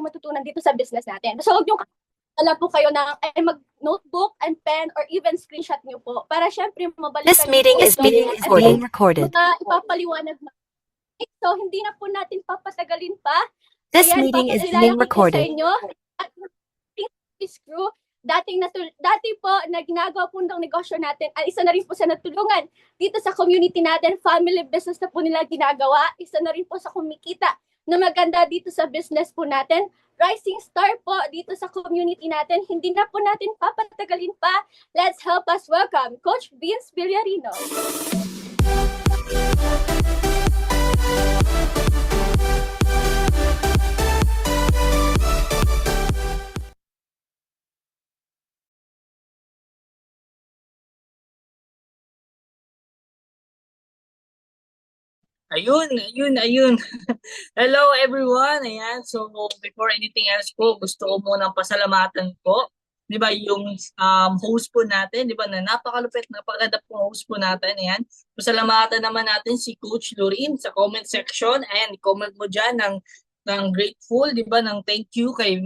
pong matutunan dito sa business natin. So, huwag yung alam po kayo na mag-notebook and pen or even screenshot nyo po para syempre mabalikan This meeting is being recorded. Ipapaliwanag na. So, hindi na po natin papatagalin pa. This meeting is being recorded. Sa inyo, at crew, dati po na ginagawa po ng negosyo natin, isa na rin po sa natulungan dito sa community natin, family business na po nila ginagawa, isa na rin po sa kumikita na maganda dito sa business po natin, rising star po dito sa community natin. Hindi na po natin papatagalin pa. Let's help us welcome Coach Vince Villarino. Ayun. Hello everyone. Ayan, so before anything else po, gusto ko munang pasalamatan po. 'Di ba yung host po natin, 'di ba na napakalupit, napakaganda po host po natin. Ayan. Pasalamatan naman natin si Coach Lorin sa comment section. Ayan, comment mo diyan ng grateful, 'di ba, ng thank you kay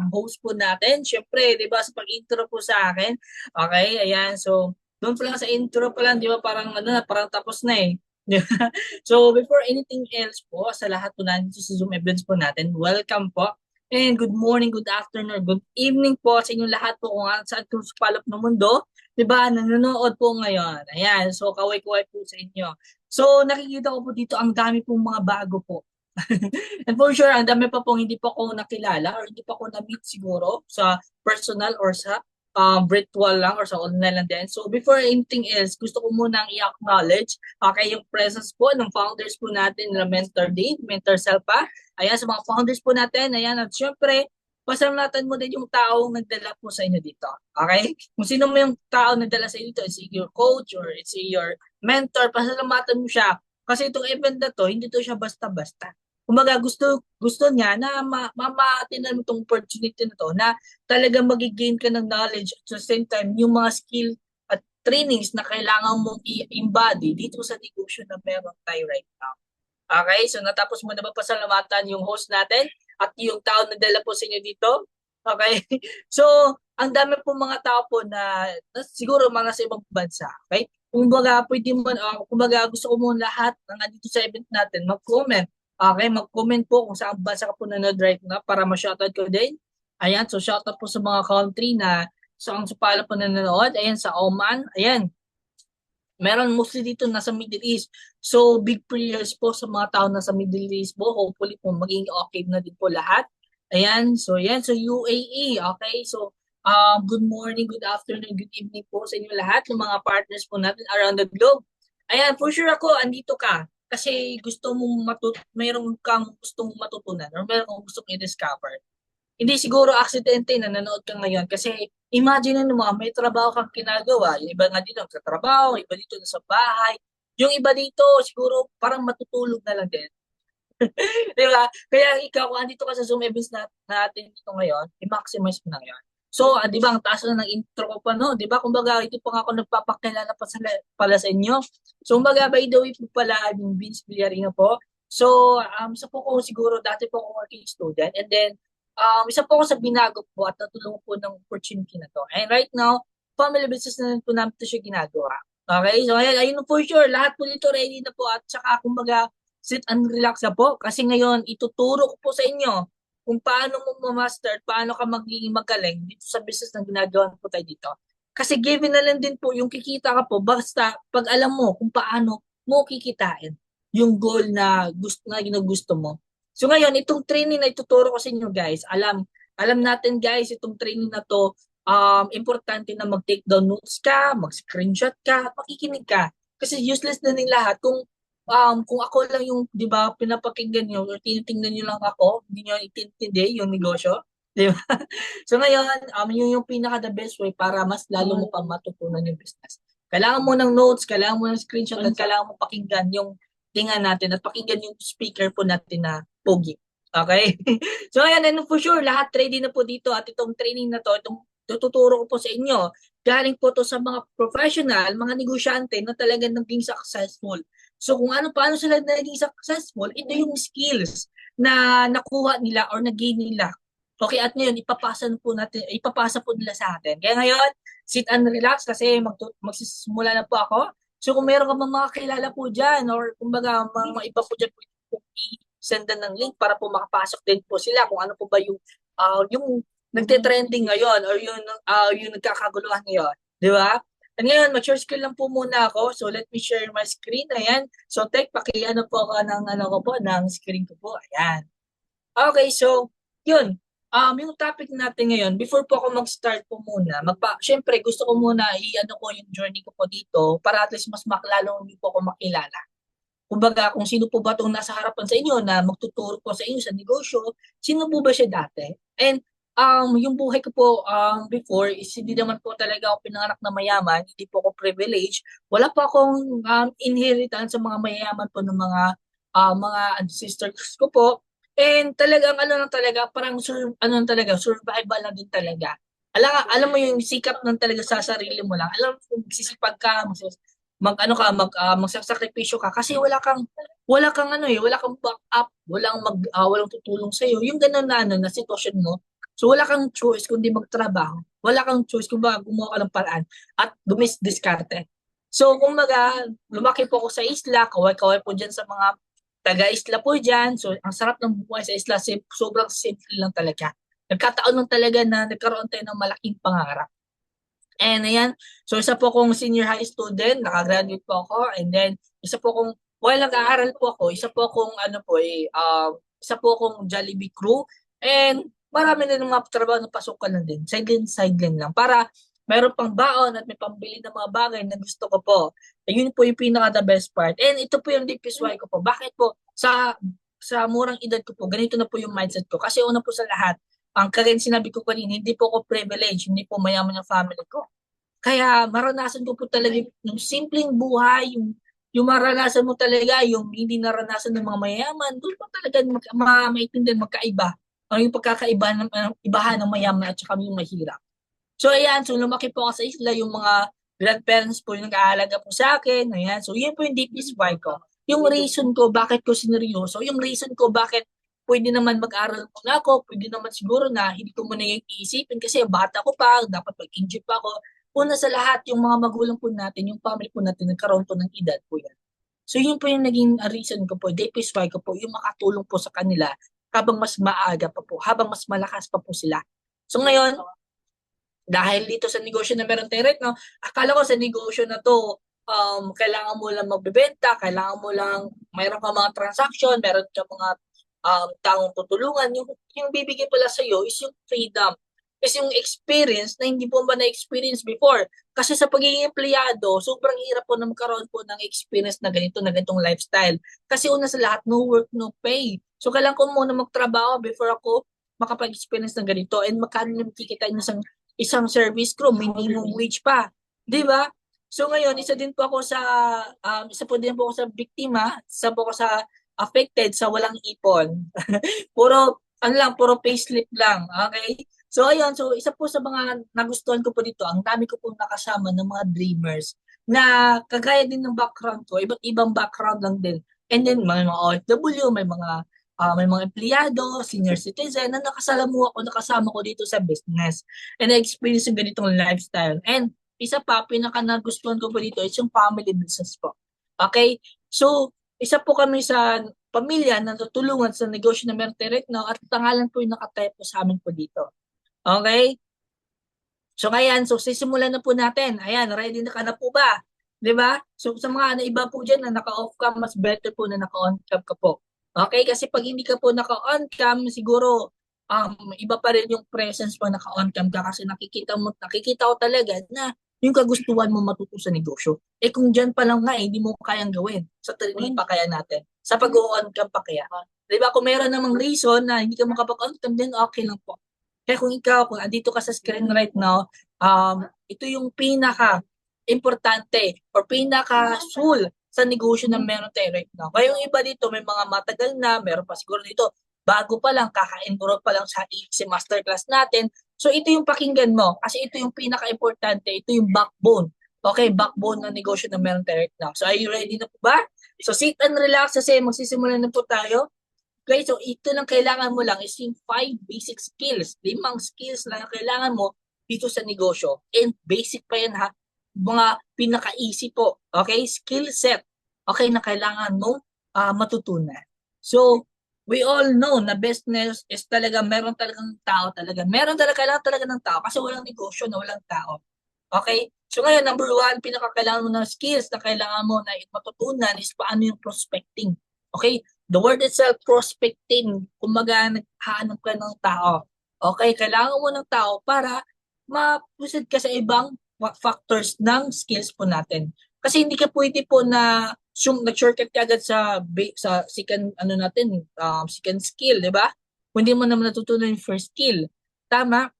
host po natin. Syempre, 'di ba, sa pag-intro po sa akin. Okay, ayan. So, doon pa lang sa intro pa lang, 'di ba, parang parang tapos na eh. So, before anything else po, sa lahat po nandito sa Zoom events po natin, welcome po. And good morning, good afternoon, good evening po sa inyong lahat po kung saan kung palop ng mundo. Diba, nanonood po ngayon. Ayan, so kaway-kaway po sa inyo. So, nakikita ko po dito ang dami pong mga bago po. And for sure, ang dami pa pong hindi pa ko nakilala or hindi pa ko na-meet siguro sa personal or sa virtual lang or sa online lang din. So before anything else, gusto ko munang i-acknowledge yung presence po ng founders po natin na Mentor Dave, Mentor Selpa. Ayan, sa mga founders po natin, ayan, at syempre, pasalamatan mo din yung taong nagdala po sa inyo dito. Okay? Kung sino mo yung taong nagdala sa inyo dito, it's your coach or it's your mentor, pasalamatan mo siya. Kasi itong event na to, hindi to siya basta-basta. Kumbaga gusto niya na mamatinan mo itong opportunity na to na talagang magigain ka ng knowledge at the same time yung mga skill at trainings na kailangan mong i-embody dito sa negosyo na meron tayo right now. Okay, so natapos mo na ba pasalamatan yung host natin at yung tao na dala po sa inyo dito? Okay, so ang dami po mga tao po na siguro mga sa ibang bansa. Okay, kumbaga pwede mo, kumbaga gusto ko muna lahat ng andito sa event natin mag-comment. Okay, mag-comment po kung saan bansa ka po nanood right now para ma-shoutout ko din. Ayan, so shoutout po sa mga country na sa pala po nanonood. Ayan, sa Oman. Ayan, meron mostly dito nasa Middle East. So, big prayers po sa mga tao nasa Middle East po. Hopefully po maging okay na din po lahat. Ayan, so UAE. Okay, so good morning, good afternoon, good evening po sa inyo lahat, ng mga partners po natin around the globe. Ayan, for sure ako, andito ka. Kasi gusto mong mayroon kang gustong matutunan or mayroon kang gustong i-discover. Hindi siguro aksidente na nanood ka ngayon kasi imagine mo, may trabaho kang ginagawa. Yung iba nga dito sa trabaho, iba dito sa bahay. Yung iba dito siguro parang matutulog na lang din. Di ba? Kaya ikaw, kung andito ka sa Zoom events natin dito ngayon, i-maximize mo na ngayon. So, di ba, ang taas na ng intro ko pa, no? Di ba, kumbaga, ito pa nga ako nagpapakilala pala sa inyo. So, kumbaga, by the way po pala, yung Vince Villarino po. So, isa po ko siguro, dati po ako working student. And then, isa po ako sa binago po at natulungan po ng opportunity na to. And right now, family business na po namin ito siya ginagawa. Okay? So, ayun for sure, lahat po dito ready na po at saka, kumbaga, sit and relax na po. Kasi ngayon, ituturo ko po sa inyo kung paano mo ma-master, paano ka magiging magaling dito sa business na ginagawa po tayo dito. Kasi given na lang din po yung kikita ka po, basta pag alam mo kung paano mo kikitain yung goal na gusto mo. So ngayon, itong training na ituturo ko sa inyo guys, alam natin guys, itong training na to, importante na mag-take down notes ka, mag-screenshot ka, makikinig ka. Kasi useless na din lahat kung ako lang yung, di ba, pinapakinggan nyo or tinitingnan nyo lang ako, hindi nyo itintindi yung negosyo, di ba? So ngayon, yun yung pinaka the best way para mas lalo mo pa matutunan yung business. Kailangan mo ng notes, kailangan mo ng screenshot, at kailangan mo pakinggan yung tingan natin at pakinggan yung speaker po natin na pogi. Okay? So ayan, and for sure, lahat ready na po dito at itong training na to, itong tututuro ko po sa inyo, galing po to sa mga professional, mga negosyante na talagang naging successful. So kung paano sila naging successful, ito yung skills na nakuha nila or nag-gain nila Okay, at ngayon ipapasa po nila sa atin. Kaya ngayon, sit and relax kasi magsisimula na po ako. So kung meron ka mga kilala po dyan or kumbaga mga iba po dyan po i-sendan ng link para po makapasok din po sila kung ano po ba yung nagte-trending ngayon or yung nagkakaguluhan ngayon. Di ba? At ngayon, mag-share screen lang po muna ako. So let me share my screen. Ayan. So paki-ano po ako ng screen ko po. Ayan. Okay, so yun. Yung topic natin ngayon, before po ako mag-start po muna, syempre gusto ko muna i-ano ko yung journey ko po dito para at least mas maklalo niyo po ako makilala. Kumbaga, kung sino po ba itong nasa harapan sa inyo na magtuturo po sa inyo sa negosyo, sino po ba siya dati? And yung buhay ko po before is hindi naman po talaga ako pinanganak na mayaman, hindi po ako privileged. Wala po akong inheritance sa mga mayayaman po ng mga ancestors ko po. And talagang ano lang talaga, parang survival lang din talaga. Alam mo yung sikap lang talaga sa sarili mo lang. Alam mo kung magsisipag ka, magsasakripisyo ka kasi wala kang backup, walang tutulong sa iyo. Yung ganun na sitwasyon mo. So wala kang choice kundi magtrabaho. Wala kang choice kung ba gumawa ka ng paraan at dumiskarte. So kumbaga, lumaki po ako sa isla, kaway-kaway po diyan sa mga taga-isla po diyan. So ang sarap ng buhay sa isla, sobrang simple lang talaga. Nagkataon lang talaga na nagkaroon tayo ng malaking pangarap. And ayan, so isa po akong senior high student, nakagraduate po ako, and then isa po akong, while nag-aaral po ako, isa po akong Jollibee crew, and marami na ng mga trabaho na pasukan lang din, sideline lang, para meron pang baon at may pambili ng mga bagay na gusto ko po. And yun po yung pinaka the best part. And ito po yung deepest why ko po. Bakit po? Sa murang edad ko po, ganito na po yung mindset ko. Kasi una po sa lahat, ang kagaya sinabi ko kanina, hindi po ako privileged, hindi po mayaman yung family ko. Kaya maranasan ko po talaga yung simpleng buhay, yung maranasan mo talaga, yung hindi naranasan ng mga mayayaman, doon po talaga maintindihan magkaiba. Yung pagkakaiba ng ibahan ng mayaman at saka yung mahirap. So ayan, so lumaki po ako sa isla, yung mga grandparents po yung nag-aalaga po sa akin. Ayan, so yun po yung deepest why ko. Yung reason ko bakit ko sineryoso, yung reason ko bakit pwede naman mag-aral muna ako, pwede naman siguro na hindi ko muna yung iisipin kasi bata ko pa, dapat mag-enjoy pa ako. Una sa lahat, yung mga magulang po natin, yung family po natin, nagkaroon po ng edad po yan. So yun po yung naging reason ko po, deepest why ko po, yung makatulong po sa kanila habang mas maaga pa po, habang mas malakas pa po sila. So ngayon, dahil dito sa negosyo na meron tayo right now, akala ko sa negosyo na to, kailangan mo lang magbebenta, kailangan mo lang, mayroon ka mga transaction, meron ka mga taong tutulungan. Yung bibigay pala sa iyo is yung freedom, is yung experience na hindi po ba na-experience before. Kasi sa pagiging empleyado, sobrang hirap po na magkaroon po ng experience na ganitong lifestyle. Kasi una sa lahat, no work, no pay. So kailangan ko muna magtrabaho before ako makapag-experience ng ganito and magkano yung kikita ng isang service crew, minimum wage pa. Di ba? So ngayon, isa din po ako sa biktima, isa po ako sa affected sa walang ipon. Puro payslip lang. Okay? So ayun, so isa po sa mga nagustuhan ko po dito, ang dami ko po nakasama ng mga dreamers na kagaya din ng background ko, iba't ibang background lang din. And then may mga OFW, may mga empleyado, senior citizen na nakasama ko dito sa business. And I-experience yung ganitong lifestyle. And isa pa, pinaka nagustuhan ko po dito is yung family business po. Okay? So, isa po kami sa pamilya na tutulungan sa negosyo na meron direct now at tangalan po yung nakatype po sa amin po dito. Okay? So ngayon, so sisimulan na po natin. Ayan, ready na ka na po ba? 'Di ba? So sa mga iba po diyan na naka-off cam, mas better po na naka-on cam ka po. Okay? Kasi pag hindi ka po naka-on cam, siguro iba pa rin yung presence pag naka-on cam ka kasi nakikita ko talaga na yung kagustuhan mo matuto sa negosyo. Eh kung diyan pa lang nga, hindi mo kayang gawin. Sa training pa kaya natin. Sa pag-on cam pa kaya. 'Di ba? Kung meron namang reason na hindi ka makapag-on cam, then okay lang po. Kaya kung andito ka sa screen right now, ito yung pinaka-importante or pinaka-soul sa negosyo na meron tayo right now. Kaya yung iba dito, may mga matagal na, meron pa siguro dito, bago pa lang, kaka-enroll pa lang sa EXC Masterclass natin. So ito yung pakinggan mo kasi ito yung pinaka-importante, ito yung backbone. Okay, backbone ng negosyo na meron tayo right now. So are you ready na po ba? So sit and relax kasi magsisimula na po tayo. Okay, so ito lang kailangan mo lang is yung 5 basic skills. 5 skills lang ang kailangan mo dito sa negosyo. And basic pa yan ha. Mga pinaka-easy po. Okay, skill set. Okay, na kailangan mong matutunan. So, we all know na business is talaga meron talagang tao talaga. Meron talaga kailangan talaga ng tao kasi walang negosyo na walang tao. Okay? So ngayon, number 1, pinaka-kailangan mo ng skills na kailangan mo na matutunan is paano yung prospecting. Okay? The word itself, prospecting, kumbaga naghahanap ka ng tao. Okay? Kailangan mo ng tao para ma-proceed ka sa ibang factors ng skills po natin. Kasi hindi ka pwede po na nag-shortcut ka agad sa second ano natin, second skill, 'di ba? Kung hindi mo naman natutunan yung first skill. Tama?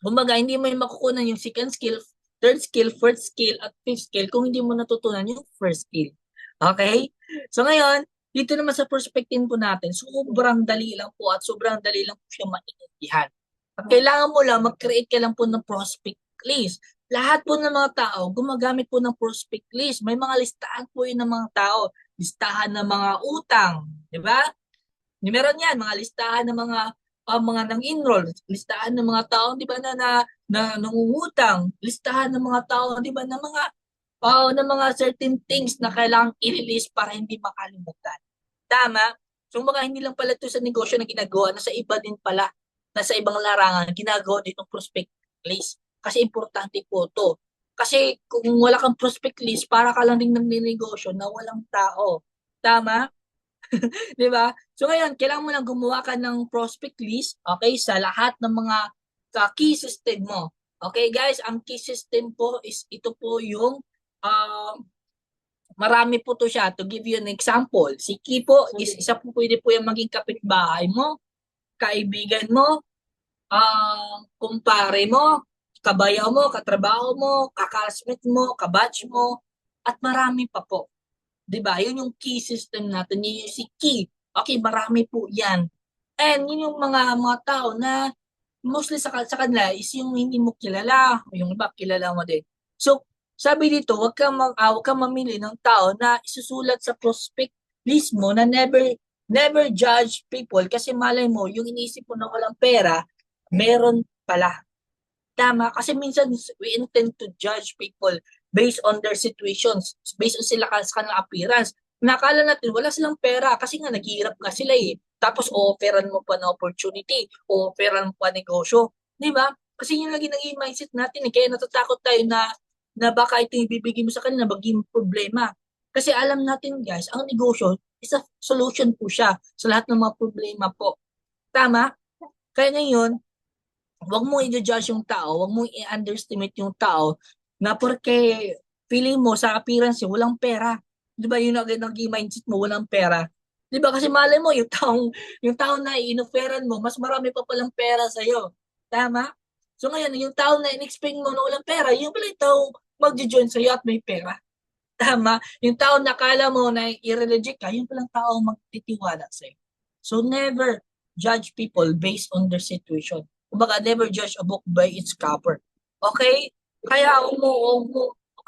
Kumbaga, hindi mo yung makukunan yung second skill, third skill, fourth skill, at fifth skill kung hindi mo natutunan yung first skill. Okay? So ngayon, dito naman sa perspective po natin, sobrang dali lang po at sobrang dali lang po siya maintindihan. At kailangan mo lang, mag-create ka lang po ng prospect list. Lahat po ng mga tao, gumagamit po ng prospect list. May mga listahan po yun ng mga tao. Listahan ng mga utang. Di ba? Meron yan, mga listahan ng mga nang-enroll, listahan ng mga tao, di ba, na nangungutang, listahan ng mga tao, di ba, ng mga certain things na kailangang i-release para hindi makalimutan. Tama? So, mga hindi lang pala ito sa negosyo na ginagawa, nasa iba din pala, nasa ibang larangan, ginagawa din ng prospect list. Kasi importante po to. Kasi kung wala kang prospect list, para ka lang din ng negosyo na walang tao. Tama? Di ba? So ngayon, kailangan mo lang gumawa ka ng prospect list, okay, sa lahat ng mga key system mo. Okay, guys, ang key system po is ito po yung marami po to siya. To give you an example, si key po is isa po pwede po yung maging kapitbahay mo, kaibigan mo, kumpare mo, kabayaw mo, katrabaho mo, kakasmit mo, kabatch mo, at marami pa po. 'Di ba? Yun yung key system natin, yun yung si key. Okay, marami po 'yan. And yun yung mga tao na mostly sa kanila is yung hindi mo kilala, yung iba kilala mo din. So, sabi dito, wag kang mamili ng tao na isusulat sa prospect list mo na never judge people kasi malay mo yung iniisip mo na walang pera, meron pala. Tama, kasi minsan we intend to judge people based on their situations, based on sila sa kanilang appearance. Nakala natin wala silang pera kasi nga naghihirap nga sila eh. Tapos o-offeran mo pa na opportunity, o-offeran mo pa negosyo. Di ba? Kasi yun lagi naging mindset natin eh. Kaya natatakot tayo na baka ito yung ibibigay mo sa kanila maging problema. Kasi alam natin guys, ang negosyo is a solution po siya sa lahat ng mga problema po. Tama? Kaya ngayon, wag mo i-judge yung tao, wag mo i-underestimate yung tao na porque feeling mo sa appearance niya walang pera. 'Di ba? Yun agad naging mindset mo, walang pera. 'Di ba? Kasi malay mo yung tao na inoferan mo, mas marami pa palang pera sa iyo. Tama? So ngayon, yung tao na in-expect mo na walang pera, yung pala yung tao magjo-join sa iyo at may pera. Tama? Yung tao na akala mo na i-reject ka, yung palang tao magtitiwala sa iyo. So never judge people based on their situation. Kumbaga, never judge a book by its cover. Okay? Kaya huwag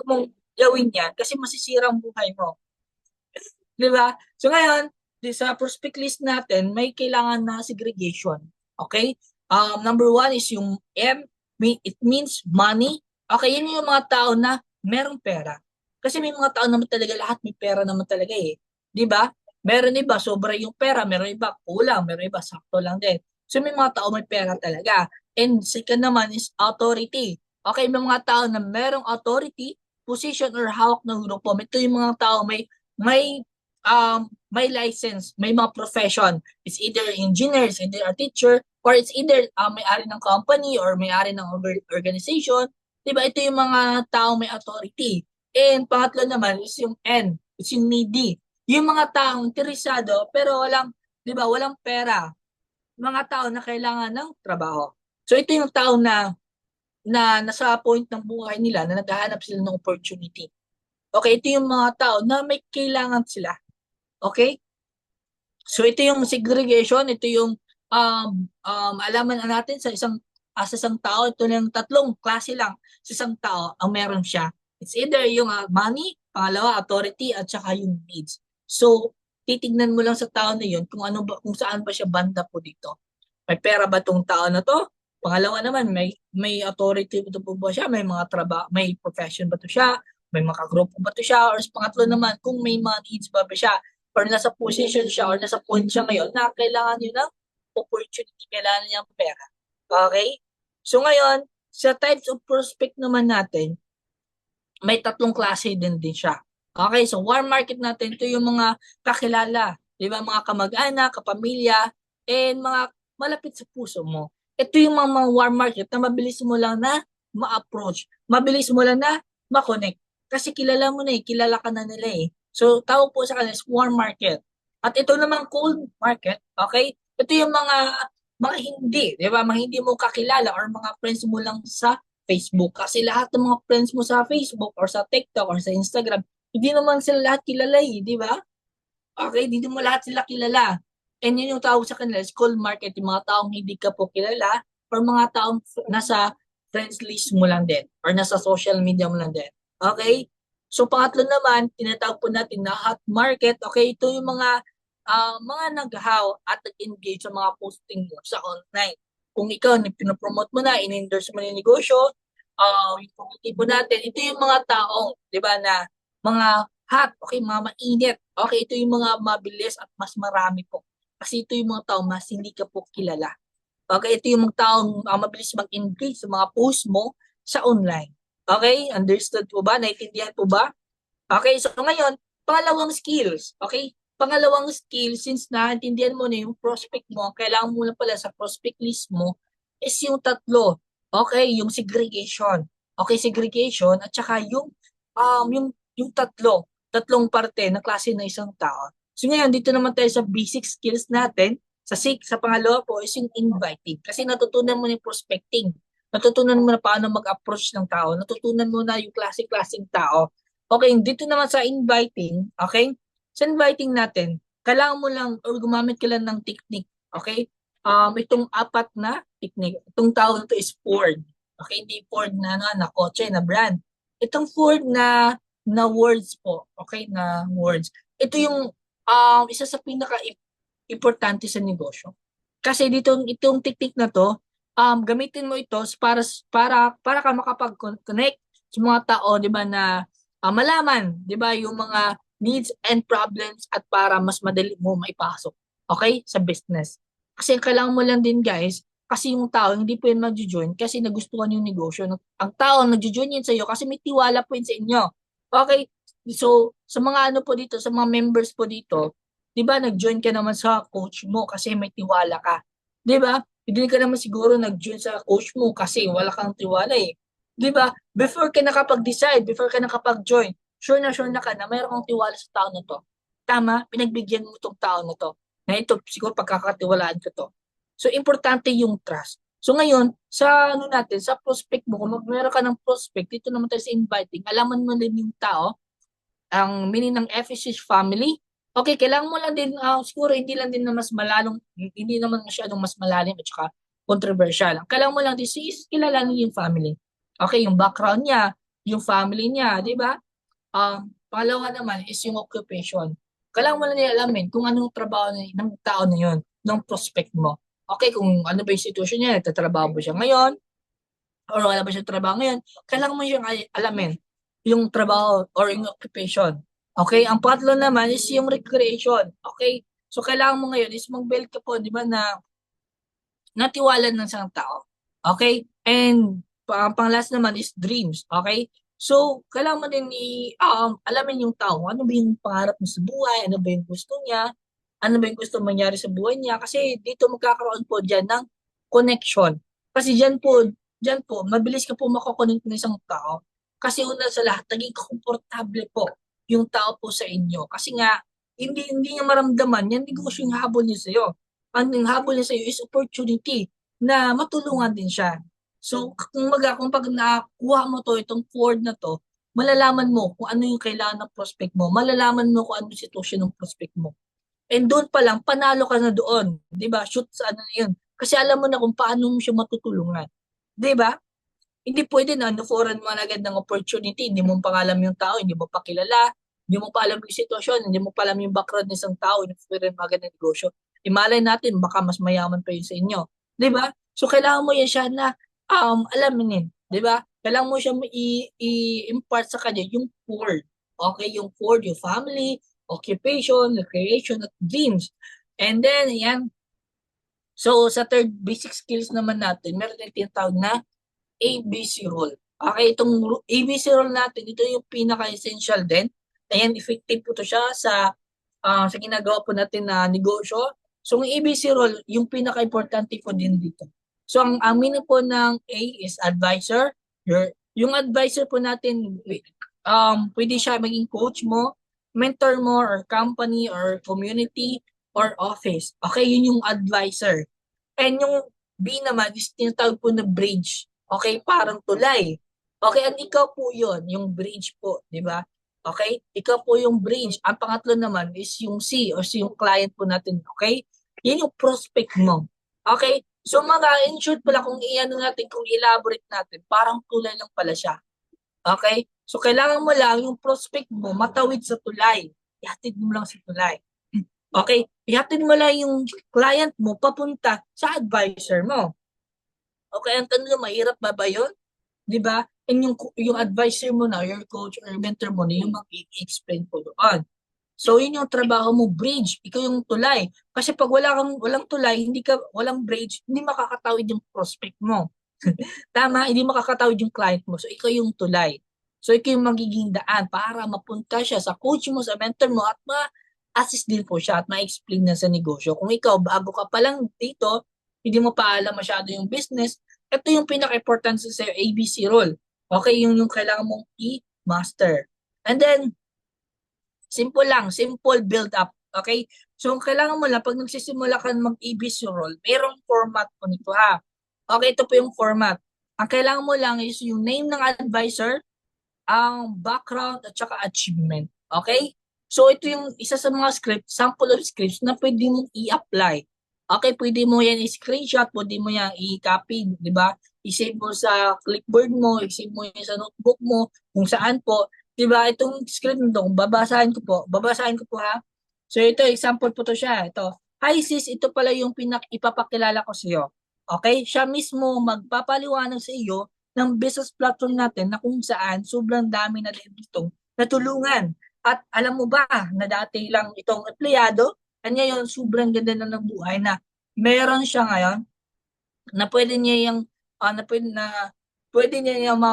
mong gawin yan kasi masisira ang buhay mo. Di ba? So ngayon, sa prospect list natin, may kailangan na segregation. Okay? Number 1 is yung M. It means money. Okay, yun yung mga tao na merong pera. Kasi may mga tao naman talaga, lahat may pera naman talaga eh. Di ba? Meron iba, sobra yung pera. Meron iba, kulang. Meron iba, sakto lang din. So may mga tao may pera talaga. And second naman is authority. Okay, may mga tao na merong authority, position, or hawak ng grupo. Ito yung mga tao may license, may mga profession. It's either engineer, it's either a teacher, or it's either may-ari ng company or may-ari ng organization. Diba? Ito yung mga tao may authority. And pangatlo naman is yung N, it's yung needy. Yung mga taong interesado pero diba, walang pera. Mga tao na kailangan ng trabaho. So ito yung tao na nasa point ng buhay nila na naghahanap sila ng opportunity. Okay, ito yung mga tao na may kailangan sila. Okay? So ito yung segregation, ito yung alaman natin sa isang tao, ito yung tatlong klase lang sa isang tao ang meron siya. It's either yung money, pangalawa authority, at saka yung needs. So titignan mo lang sa tao na yun kung ano ba, kung saan ba siya banda po dito. May pera ba tong tao na to? Pangalawa naman, may authority ba to po ba siya? May mga trabaho, may profession ba to siya? May mga grupo ba to siya? Or pangatlo naman, kung may mga needs ba siya? Or nasa position siya or nasa point siya ngayon na kailangan niyo ng opportunity, kailangan niya ng pera. Okay? So ngayon, sa types of prospect naman natin, may tatlong klase din siya. Okay, so warm market natin, ito yung mga kakilala, di ba? Mga kamag-anak, kapamilya, and mga malapit sa puso mo. Ito yung mga warm market na mabilis mo lang na ma-approach. Mabilis mo lang na ma-connect. Kasi kilala mo na kilala ka na nila So, tawag po sa kanila is warm market. At ito naman cold market, okay? Ito yung mga hindi, di ba? Mga hindi mo kakilala or mga friends mo lang sa Facebook. Kasi lahat ng mga friends mo sa Facebook or sa TikTok or sa Instagram, hindi naman sila lahat kilala di ba? Okay, hindi mo lahat sila kilala. And yun yung tawag sa kanila is cold market, yung mga taong hindi ka po kilala or mga taong nasa friends list mo lang din or nasa social media mo lang din. Okay? So pangatlo naman, tinatawag po natin na hot market. Okay, ito yung mga nag-how at nag-engage sa mga posting mo sa online. Kung ikaw, pinopromote mo na, in-endorse mo na yung negosyo, yung community po natin, ito yung mga taong, di ba, na mga hot, okay, mga mainit. Okay, ito yung mga mabilis at mas marami po. Kasi ito yung mga taong mas hindi ka po kilala. Okay, ito yung mga taong mabilis mag-engage sa mga post mo sa online. Okay, understood po ba? Naintindihan po ba? Okay, so ngayon, pangalawang skills. Okay, pangalawang skill, since naintindihan mo na yung prospect mo, kailangan mo na pala sa prospect list mo is yung tatlo. Okay, yung segregation. Okay, segregation at saka yung tatlong parte na klase ng isang tao. So ngayon, dito naman tayo sa basic skills natin. Sa pangalawa po is yung inviting. Kasi natutunan mo yung prospecting. Natutunan mo na paano mag-approach ng tao. Natutunan mo na yung klase-klaseng tao. Okay, dito naman sa inviting, okay? Sa inviting natin, kailangan mo lang or gumamit ka lang ng technique, okay? Itong apat na technique. Itong tawag ito is Ford. Okay, hindi Ford na kotse, na brand. Itong Ford na words po, okay, na words. Ito yung isa sa pinaka-importante sa negosyo. Kasi itong technique na to, gamitin mo ito para ka makapag-connect sa mga tao, 'di ba, na malaman, 'di ba, yung mga needs and problems at para mas madali mo maipasok, okay, sa business. Kasi kailangan mo lang din, guys, kasi yung tao hindi po yun mag-join kasi nagustuhan yung negosyo. Ang tao nag-join yun sa iyo kasi may tiwala po yun sa inyo. Okay? So, sa mga ano po dito, sa mga members po dito, 'di ba, nag-join ka naman sa coach mo kasi may tiwala ka. 'Di ba? Hindi ka naman siguro nag-join sa coach mo kasi wala kang tiwala 'Di ba? Before ka nakapag-decide, before ka nakapag-join, sure na ka na mayroon kang tiwala sa tao na to. Tama, pinagbigyan mo tong tao na to. Na ito, siguro pagkakatiwalaan ko to. So, importante yung trust. So, ngayon, sa ano natin, sa prospect mo, kung meron ka ng prospect, dito naman tayo sa inviting, alaman mo din yung tao, ang meaning ng FSH family. Okay, kailangan mo lang din, siguro hindi lang din na mas malalong, hindi naman masyadong mas malalim at saka controversial. Kailangan mo lang din kilalanin yung family. Okay, yung background niya, yung family niya, di ba? Pangalawa naman is yung occupation. Kailangan mo lang din alamin kung anong trabaho ng tao na yun, ng prospect mo. Okay, kung ano ba yung situation niya, nagtatrabaho ba siya ngayon, or wala ba siyang trabaho ngayon, kailangan mo siyang alamin yung trabaho or yung occupation. Okay, ang pangatlo naman is yung recreation. Okay, so kailangan mo ngayon is mag-build ka po, di ba, na natiwala ng isang tao. Okay, and pang-last naman is dreams. Okay, so kailangan mo din alamin yung tao, ano ba yung pangarap mo sa buhay, ano ba yung gusto niya, ano ba yung gusto mangyari sa buhay niya, kasi dito magkakaroon po dyan ng connection. Kasi dyan po, mabilis ka po makakonect ng isang tao. Kasi una sa lahat, naging komportable po yung tao po sa inyo. Kasi nga, hindi niya maramdaman, yan negosyo yung habol niya sa'yo. Ang habol niya sa'yo is opportunity na matulungan din siya. So, kung pag nakuha mo to, itong Ford na to, malalaman mo kung ano yung kailangan ng prospect mo. Malalaman mo kung ano yung sitwasyon ng prospect mo. And doon pa lang, panalo ka na doon. 'Di ba? Shoot sa ano na yun. Kasi alam mo na kung paano mo siya matutulungan. 'Di ba? Hindi pwede na foreign mo agad ng opportunity. Hindi mo pa alam yung tao, hindi mo pa kilala. Hindi mo pa alam yung sitwasyon, hindi mo pa alam yung background ng isang tao, yung magandang negosyo. Imalay natin, baka mas mayaman pa yun sa inyo. Di ba? So, kailangan mo yan siya na alamin. Di ba? Kailangan mo siya i-impart sa kanya yung core. Okay? Yung core, yung family, occupation, recreation, at dreams. And then, yan. So, sa third basic skills naman natin, meron tayong tinatawag na ABC rule. Okay, itong ABC rule natin, ito yung pinaka-essential din. Ayan, effective po to siya sa ginagawa po natin na negosyo. So, ang ABC rule, yung pinaka-importante po din dito. So, ang meaning po ng A is advisor. Yung advisor po natin, pwede siya maging coach mo, mentor mo, or company, or community, or office. Okay, yun yung advisor. And yung B naman is tinatawag po na bridge. Okay, parang tulay. Okay, and ikaw po yun, yung bridge po, di ba? Okay, ikaw po yung bridge. Ang pangatlo naman is yung C or yung client po natin. Okay, yan yung prospect mo. Okay, so mga in short pala kung iano natin, kung elaborate natin, parang tulay lang pala siya. Okay, so kailangan mo lang yung prospect mo matawid sa tulay. Ihatid mo lang sa tulay. Okay, ihatid mo lang yung client mo papunta sa advisor mo. Okay, ang tanong, mahirap ba yun? Di ba? And yung advisor mo na, your coach or mentor mo na yung mag-explain po doon. So, yun yung trabaho mo, bridge. Ikaw yung tulay. Kasi pag walang tulay, walang bridge, hindi makakatawid yung prospect mo. Tama, hindi makakatawid yung client mo. So, ikaw yung tulay. So, ikaw yung magiging daan para mapunta siya sa coach mo, sa mentor mo, at ma-assist din po siya at ma-explain na sa negosyo. Kung ikaw, bago ka pa lang dito, hindi mo pa alam masyado yung business, ito yung pinaka-importance sa ABC rule. Okay, yung kailangan mong i-master. And then, simple lang, simple build-up. Okay? So, kailangan mo lang, pag nagsisimula ka mag-ABC rule, mayroong format po nito ha. Okay, ito po yung format. Ang kailangan mo lang is yung name ng advisor, ang background, at saka achievement. Okay? So, ito yung isa sa mga script, sample of scripts na pwede mong i-apply. Okay, pwede mo yan i-screenshot, pwede mo yan i-copy, di ba? I-save mo sa clipboard mo, i-save mo yan sa notebook mo, kung saan po. Di ba? Itong script nito, babasahin ko po ha. So, ito, example po to siya. Ito, hi sis, ito pala yung ipapakilala ko sa iyo. Okay? Siya mismo magpapaliwanag sa iyo ng business platform natin na kung saan sobrang dami na din itong natulungan. At alam mo ba na dati lang itong empleyado, at ngayon sobrang ganda na ng buhay na meron siya ngayon na pwede niya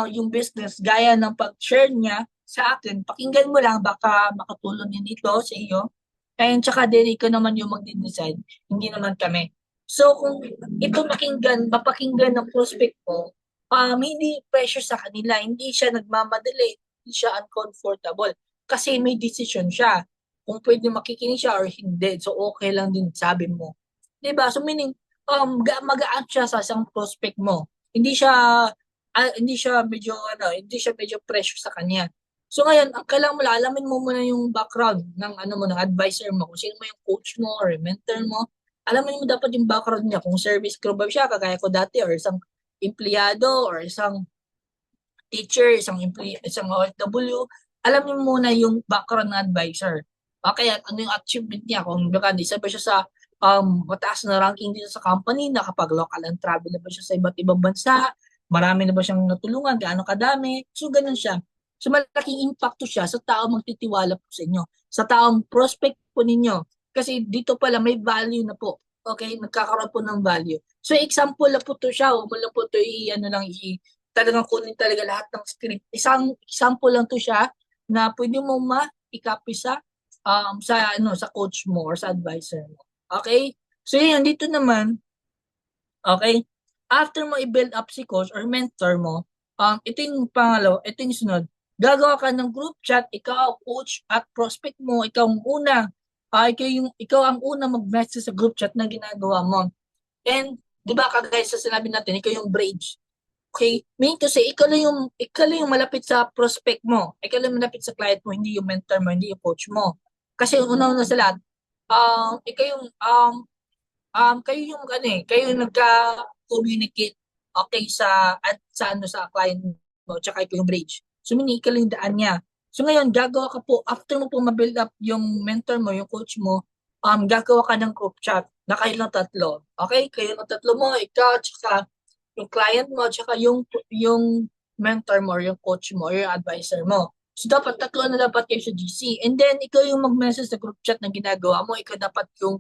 yung business gaya ng pag-share niya sa akin. Pakinggan mo lang, baka makatulong din ito sa iyo. And tsaka din ikaw naman yung magde-decide, hindi naman kami. So kung ito mapakinggan ng prospect ko, hindi pressure sa kanila, hindi siya nagmamadali, hindi siya uncomfortable. Kasi may decision siya kung pwede makikinig siya or hindi. So okay lang din sabi mo. 'Di ba? So meaning mag-a-act siya sa isang prospect mo. Hindi siya medyo pressure sa kanya. So ngayon, ang kailangan mo lang, alamin mo muna yung background ng advisor mo, kung sino mo yung coach mo or mentor mo. Alamin mo dapat yung background niya, kung service crew ba siya, kagaya ko dati, or isang empleyado, or isang teacher, isang OFW. Alamin mo muna yung background ng advisor. Okay, at ano yung achievement niya, kung baka isa ba siya sa mataas na ranking dito sa company, nakapag-local and travel na ba siya sa iba't ibang bansa, marami na ba siyang natulungan, gaano kadami, so ganun siya. So malaking impacto siya sa taong magtitiwala po sa inyo, sa taong prospect po ninyo. Kasi dito pala may value na po. Okay, nagkakaroon po ng value. So example na po to siya, huwag mo lang po to talagang kunin talaga lahat ng script. Isang example lang to siya na pwede mo ma-copy sa coach mo or sa advisor mo. Okay? So yun, dito naman, okay, after mo i-build up si coach or mentor mo, ito yung pangalawa, ito yung sunod. Gagawa ka ng group chat, ikaw, coach, at prospect mo, ikaw ang una. Ikaw ang una mag-message sa group chat na ginagawa mo. And, di ba, kagaya sa sinabi natin, ikaw yung bridge. Okay? Meaning to say, ikaw lang yung malapit sa prospect mo. Ikaw lang malapit sa client mo, hindi yung mentor mo, hindi yung coach mo. Kasi una-una sa lahat, kayo yung nagka-communicate okay sa client mo, tsaka ikaw yung bridge. So, ikaw yung daan niya. So ngayon, gagawa ka po, after mo po ma-build up yung mentor mo, yung coach mo, gagawa ka ng group chat na kayo lang tatlo. Okay? Kayo lang tatlo mo, ikaw, tsaka yung client mo, tsaka yung mentor mo, or yung coach mo, or yung advisor mo. So dapat tatlo na dapat kayo sa GC. And then, ikaw yung mag-message sa group chat na ginagawa mo, ikaw dapat yung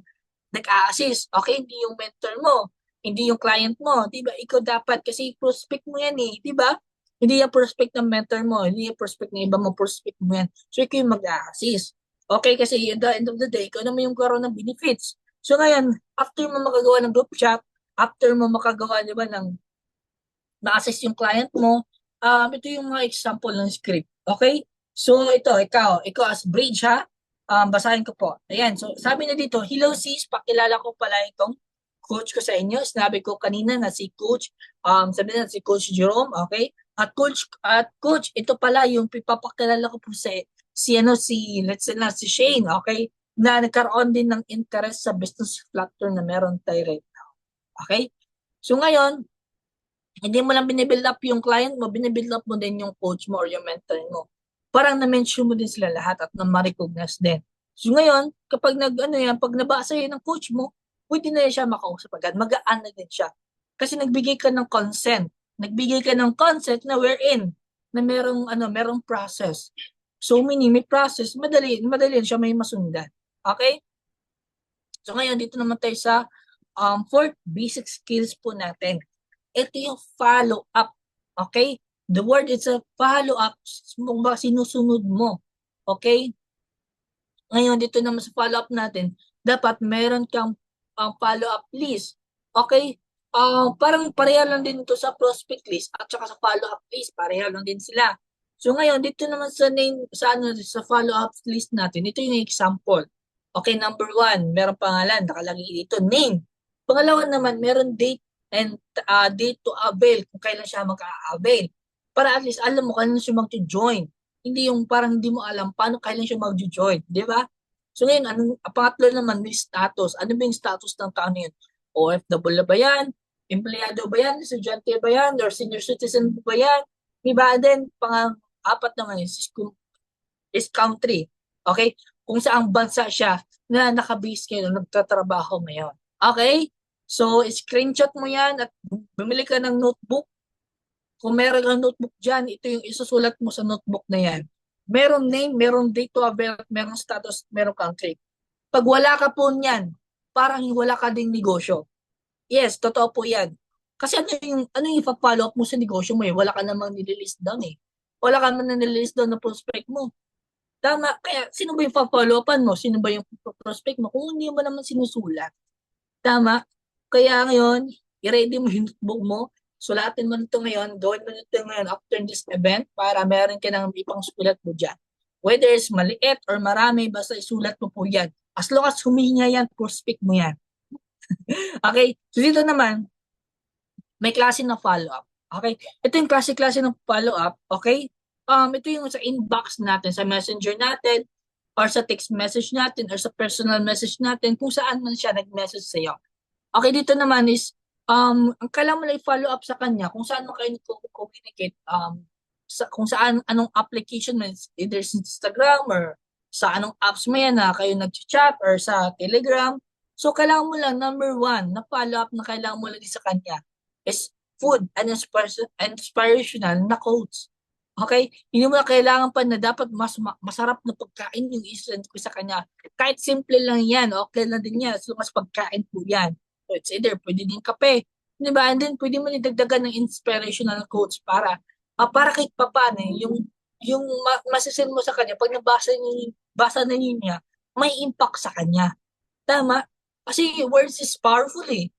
nag-a-assist. Okay? Hindi yung mentor mo, hindi yung client mo. Diba? Ikaw dapat, kasi prospect mo yan eh. Diba? Hindi yung prospect ng mentor mo, hindi yung prospect ng iba mo, prospect mo yan. So, ikaw yung mag-a-assist. Okay? Kasi at the end of the day, ikaw naman yung karoon ng benefits. So, ngayon, after mo makagawa ng group chat, after mo makagawa, di ba, ng na-assist yung client mo, ito yung mga example ng script. Okay? So, ikaw as Bridge ha, basahin ko po. Ayan, so sabi na dito, hello sis, pakilala ko pala itong coach ko sa inyo. Sinabi ko kanina na si coach, sabi na si Coach Jerome, okay? At coach, ito pala yung pipapakilala ko po let's say na si Shane, okay? Na nagkaroon din ng interest sa business platform na meron tayo right now. Okay? So ngayon, hindi mo lang binibuild up yung client mo, binibuild up mo din yung coach mo or yung mentor mo. Parang na-mention mo din sila lahat at na-recognize din. So ngayon, kapag pag nabasa yun ng coach mo, pwede na siya makausap agad, magaan na din siya. Kasi nagbigay ka ng consent. Nagbigay ka ng consent na wherein na merong process. So meaning may process, madali siya may masundan. Okay? So ngayon, dito naman tayo sa fourth basic skills po natin. Ito yung follow-up. Okay? The word is a follow-up. Sinusunod mo. Okay? Ngayon, dito naman sa follow-up natin, dapat meron kang follow-up list. Okay? Parang pareha lang din ito sa prospect list at saka sa follow-up list. Pareha lang din sila. So ngayon, dito naman sa follow-up list natin, ito yung example. Okay, number 1, meron pangalan, nakalagay dito, name. Pangalawa naman, meron date and date to avail, kung kailan siya mag-a-avail. Para at least alam mo kailan siya mag-join. Hindi yung parang hindi mo alam paano kailan siya mag-join, di ba? So ngayon, pangatlo naman, may status. Ano ba yung status ng tao na yun? OFW ba yan? Empleyado ba yan? Estudyante ba yan? Or senior citizen ba yan? Di ba? Then, pang-apat naman is country. Okay? Kung saang bansa siya na nakabase kayo, nagtatrabaho ngayon. Okay? So, screenshot mo yan at bumili ka ng notebook. Kung meron kang notebook dyan, ito yung isusulat mo sa notebook na yan. Merong name, merong date to avail, merong status, merong country. Pag wala ka po niyan, parang wala ka ding negosyo. Yes, totoo po yan. Kasi ano yung ipa-follow up mo sa negosyo mo eh? Wala ka namang nililist down eh. Wala ka namang nililist down na prospect mo. Tama. Kaya, sino ba yung pa-follow upan mo? Sino ba yung prospect mo? Kung hindi mo naman sinusulat. Tama. Kaya ngayon, i-ready mo yung notebook mo. Sulatin mo nito ngayon. Gawin mo nito ngayon after this event para meron ka ng ipang sulat mo dyan. Whether it's maliit or marami, basta isulat mo po yan. As long as humihinga yan, prospect mo yan. Okay? So dito naman, may klase na follow-up. Okay? Ito yung klase ng follow-up. Okay? Ito yung sa inbox natin, sa messenger natin, or sa text message natin, or sa personal message natin, kung saan man siya nag-message sa'yo. Okay, dito naman is, ang kailangan mo lang i-follow up sa kanya, kung saan mo kayo communicate, kung saan, anong application mo, either sa Instagram, or sa anong apps mo yan na kayo nag-chat, or sa Telegram. So, kailangan mo lang, number 1, na follow up na kailangan mo lang sa kanya is food and inspirational na quotes. Okay? Hindi mo na kailangan pa na dapat masarap na pagkain yung isend ko sa kanya. Kahit simple lang yan, okay lang din yan. So, mas pagkain po yan. So, it's either pwede din kape. Di ba? And then, pwede mo nidagdagan ng inspirational quotes para kahit papaano, yung masasend mo sa kanya, pag basa na niya, may impact sa kanya. Tama? Kasi words is powerful eh.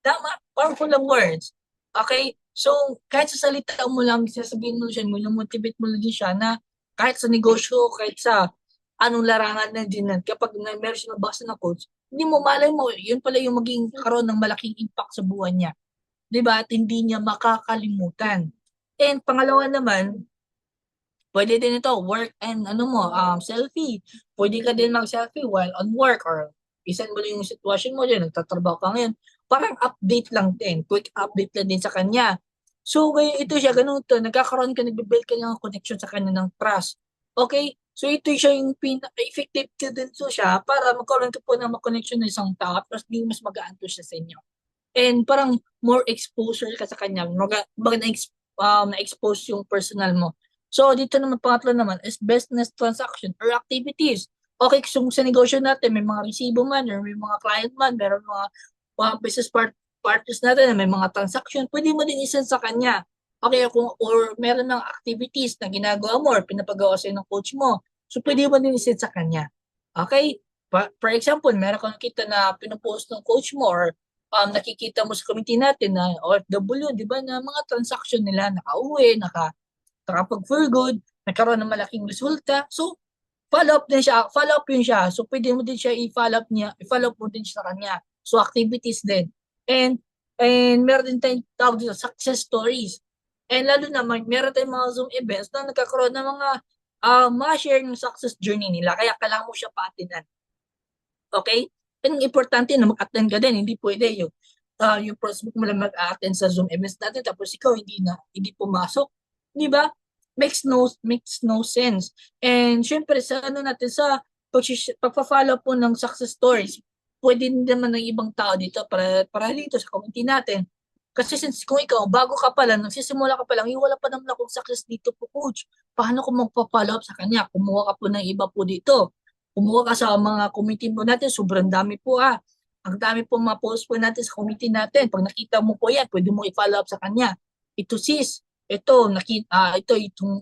Tama? Powerful ang words. Okay? So, kahit sa salita mo lang, sasabihin mo siya, motivate mo din siya na kahit sa negosyo, kahit sa anong larangan na din, kapag meron siya nabasa na quotes, hindi mo malay mo, yun pala yung maging karoon ng malaking impact sa buhay niya. Diba? At hindi niya makakalimutan. And pangalawa naman, pwede din ito, work and selfie. Pwede ka din mag-selfie while on work or isan mo lang yung sitwasyon mo dyan, nagtatrabaho ka ngayon. Parang update lang din, quick update lang din sa kanya. So, ito siya, ganun to, nagbuild ka ng connection sa kanya ng trust. Okay? So ito siya yung effective ko din so siya para magkaroon ka po ng connection ng isang tao tapos di mas magaan to siya sa inyo. And parang more exposure ka sa kanya. Na-expose yung personal mo. So, dito naman, pangatlo naman, is business transaction or activities. Okay, so sa negosyo natin, may mga resibo man, or may mga client man, meron mga business partners natin na may mga transaction, pwede mo din isend sa kanya. Okay, or meron ng activities na ginagawa mo or pinapagawa sa'yo ng coach mo. So, pwede mo din isend sa kanya. Okay? For example, meron kang kita na pinupost ng coach mo or nakikita mo sa committee natin na OFW, di ba, na mga transaction nila, nakauwi, nakapag-for good, nagkaroon ng malaking resulta. So, follow up yun siya. So, pwede mo din siya i-follow up mo din siya sa kanya. So, activities din. And meron din tayong tawag dito, success stories. And lalo na, meron tayong mga Zoom events na nagkakaroon ng mga share ng success journey nila. Kaya kailangan mo siya patinan. Okay? And importante na mag-attend ka din. Hindi pwede yung prospect mo lang mag-attend sa Zoom events natin tapos ikaw hindi pumasok. Di ba? Makes no sense. And syempre sa natin sa pagpa-follow po ng success stories, pwede din naman ng ibang tao dito para dito sa community natin. Kasi since kung ikaw, bago ka pa lang, nagsisimula ka pa lang, wala pa naman akong success dito po, coach. Paano ko magpa-follow up sa kanya? Kumuha ka po ng iba po dito. Kumuha ka sa mga committee po natin, sobrang dami po Ang dami po mga post po natin sa committee natin. Pag nakita mo po yan, pwede mo i-follow up sa kanya. Ito sis, itong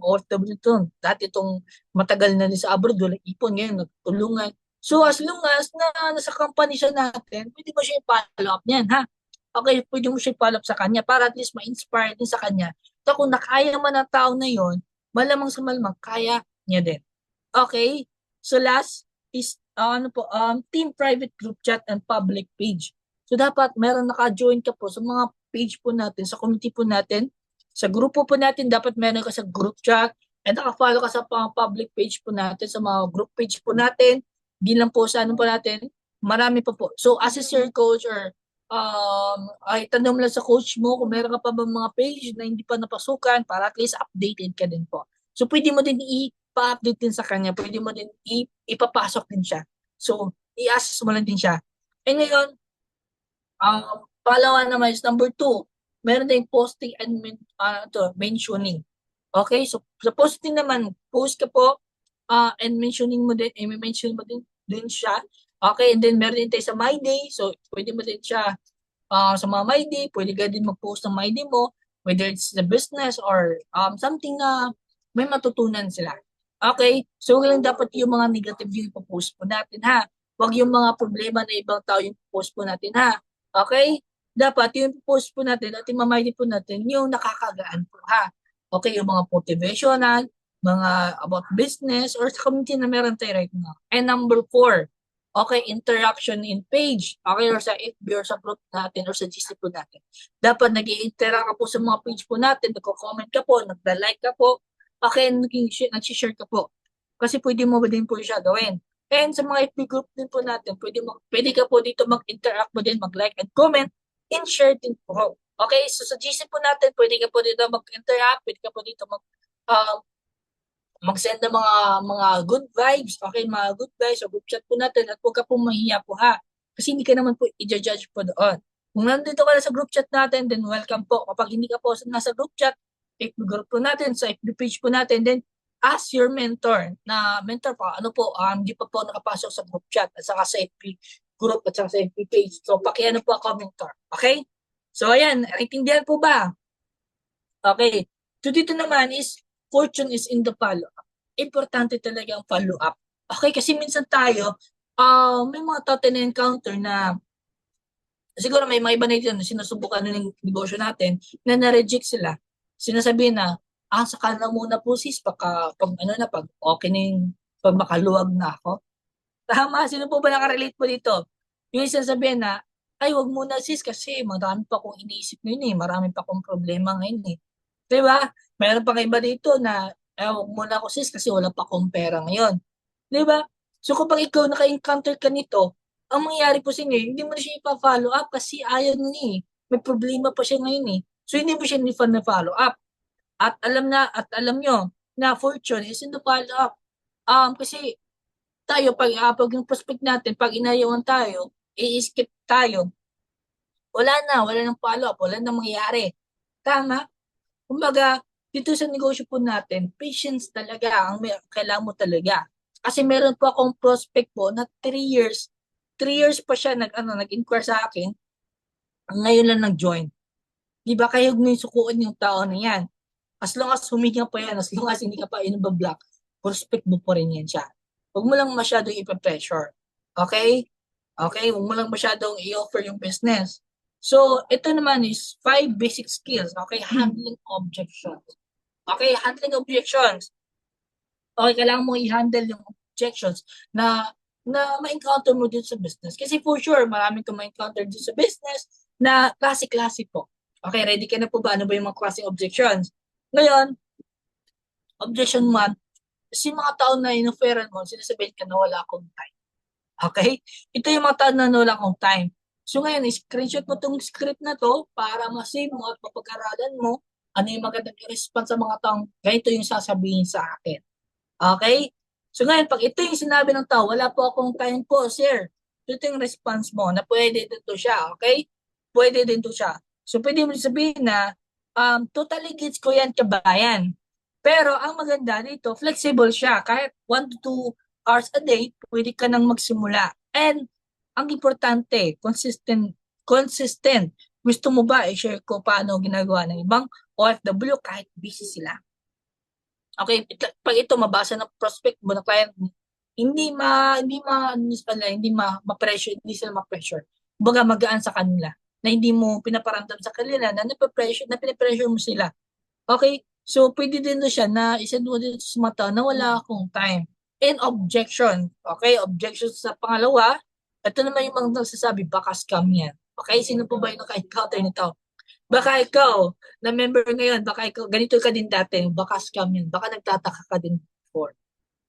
OFW ito. Dati itong matagal na din sa abroad, wala ipon ngayon, nagtulungan. So as long as na nasa company siya natin, pwede mo siya i-follow up niyan, ha? Okay, pwede mo siya i-follow up sa kanya para at least ma-inspire din sa kanya. So kung nakaya man ng tao na yon, malamang sa malamang, kaya niya din. Okay? So last is team private group chat and public page. So dapat meron naka-join ka po sa mga page po natin, sa community po natin, sa grupo po natin, dapat meron ka sa group chat and naka-follow ka sa public page po natin, sa mga group page po natin, di lang po sa ano po natin, marami pa po. So as a your coach or ay tanong mo lang sa coach mo kung meron ka pa ba mga page na hindi pa napasukan para at least updated ka din po. So pwede mo din i-update din sa kanya, pwede mo din ipapasok din siya. So i-assess mo lang din siya. And ngayon, pangalawa naman is number 2, meron tayong posting and mentioning. Okay, so sa posting naman, post ka po and mentioning mo din, mention mo din siya. Okay, and then meron din tayo sa My Day. So, pwede mo din siya sa mga My Day. Pwede ka din mag-post ng My Day mo, whether it's the business or something na may matutunan sila. Okay? So, lang dapat yung mga negative yung ipopost po natin, ha? Huwag yung mga problema na ibang tao yung post po natin, ha? Okay? Dapat yung post po natin at yung mamay po natin yung nakakagaan po, ha? Okay, yung mga motivational, mga about business or sa community na meron tayo right now. And number 4, okay, interaction in page. Okay, or sa FB or sa group natin or sa GC po natin. Dapat nag-i-interact ka po sa mga page po natin, nagko-comment ka po, nagda-like ka po, okay, nag-share ka po. Kasi pwede mo din po siya gawin. And sa mga FB group din po natin, pwede ka po dito mag-interact mo din, mag-like and comment, and share din po. Okay, so sa GC po natin, pwede ka po dito mag-interact, pwede ka po dito mag-send ng mga good vibes, okay, mga good vibes, o group chat po natin at huwag ka pong mahiya po, ha. Kasi hindi ka naman po i-judge po doon. Kung nandito ka na sa group chat natin, then welcome po. Kapag hindi ka po nasa group chat, FB group po natin, sa FB page po natin, then ask your mentor na mentor po, hindi pa po nakapasok sa group chat at saka sa FB group at saka sa FB page. So, pakiano po ako mentor. Okay? So, ayan, naintindihan po ba? Okay. So, dito naman is fortune is in the follow-up. Importante talaga ang follow-up. Okay, kasi minsan tayo, may mga tao na encounter na siguro may mga iba na dito na sinusubukan ng negosyo natin na na-reject sila. Sinasabihin na, saka na muna po sis, pag okay na yung, pag makaluwag na ako. Tama, sino po ba nakarelate po dito? Yung sinasabihin na, ay wag muna sis kasi marami pa akong iniisip ngayon marami pa akong problema ngayon Diba? Meron pa iba dito na, huwag muna ako sis kasi wala pa akong pera ngayon. Diba? So kapag ikaw naka-encounter ka nito, ang mangyayari po sa inyo, hindi mo na siya ipa-follow up kasi ayaw niya May problema pa siya ngayon So hindi mo siya na-follow up. At alam nyo na fortune is in the follow up. Kasi tayo, pag yung prospect natin, pag inayawan tayo, i-skip tayo, wala nang follow-up, wala nang mangyayari. Tama? Kumbaga, dito sa negosyo po natin, patience talaga ang kailangan mo talaga. Kasi meron po akong prospect po na 3 years pa siya nag-inquire sa akin, ngayon lang nag-join. Di ba kayo mo yung sukuan yung tao na yan? As long as huminga pa yan, as long as hindi ka pa inabablock, prospect mo pa rin yan siya. Huwag mo lang masyadong ipa-pressure. Okay? Okay? Huwag mo lang masyadong i-offer yung business. So, ito naman is 5 basic skills. Okay? Handling objections. Okay? Handling objections. Okay, kailangan mo i-handle yung objections na ma-encounter mo dito sa business. Kasi for sure, maraming kang ma-encounter dito sa business na klase-klase po. Okay, ready ka na po ba? Ano ba yung mga klaseng objections? Ngayon, objection 1, si mga tao na inoferan mo, sinasabihin ka na wala akong time. Okay? Ito yung mga tao na wala akong time. So ngayon, screenshot mo tong script na to para ma-save mo at mapag-aralan mo ano yung magandang response sa mga taong ganito yung sasabihin sa akin. Okay? So ngayon, pag ito yung sinabi ng tao, wala po akong time po, sir. Ito yung response mo na pwede din to siya, okay? Pwede din to siya. So pwede mo sabihin na, totally gets ko yan, kabayan. Pero ang maganda dito, flexible siya. Kahit 1 to 2 hours a day, pwede ka nang magsimula. And ang importante, consistent. Consistent. Gusto mo ba i-share ko paano ginagawa ng ibang OFW kahit busy sila? Okay, pag ito mabasa ng prospect mo, ng client mo, ma-pressure, hindi sila ma-pressure. Kumbaga magaan sa kanila na hindi mo pinaparamdam sa kanila na pinapressure mo sila. Okay? So, pwede din doon siya na isend mo din sa mga tao na wala akong time. And objection. Okay? Objection sa pangalawa, ito naman yung mga nagsasabi, baka scam yan. Okay? Sino po ba yung naka-encounter nito? Baka ikaw, na member ngayon, baka ikaw, ganito ka din dati, baka scam yan, baka nagtataka ka din before.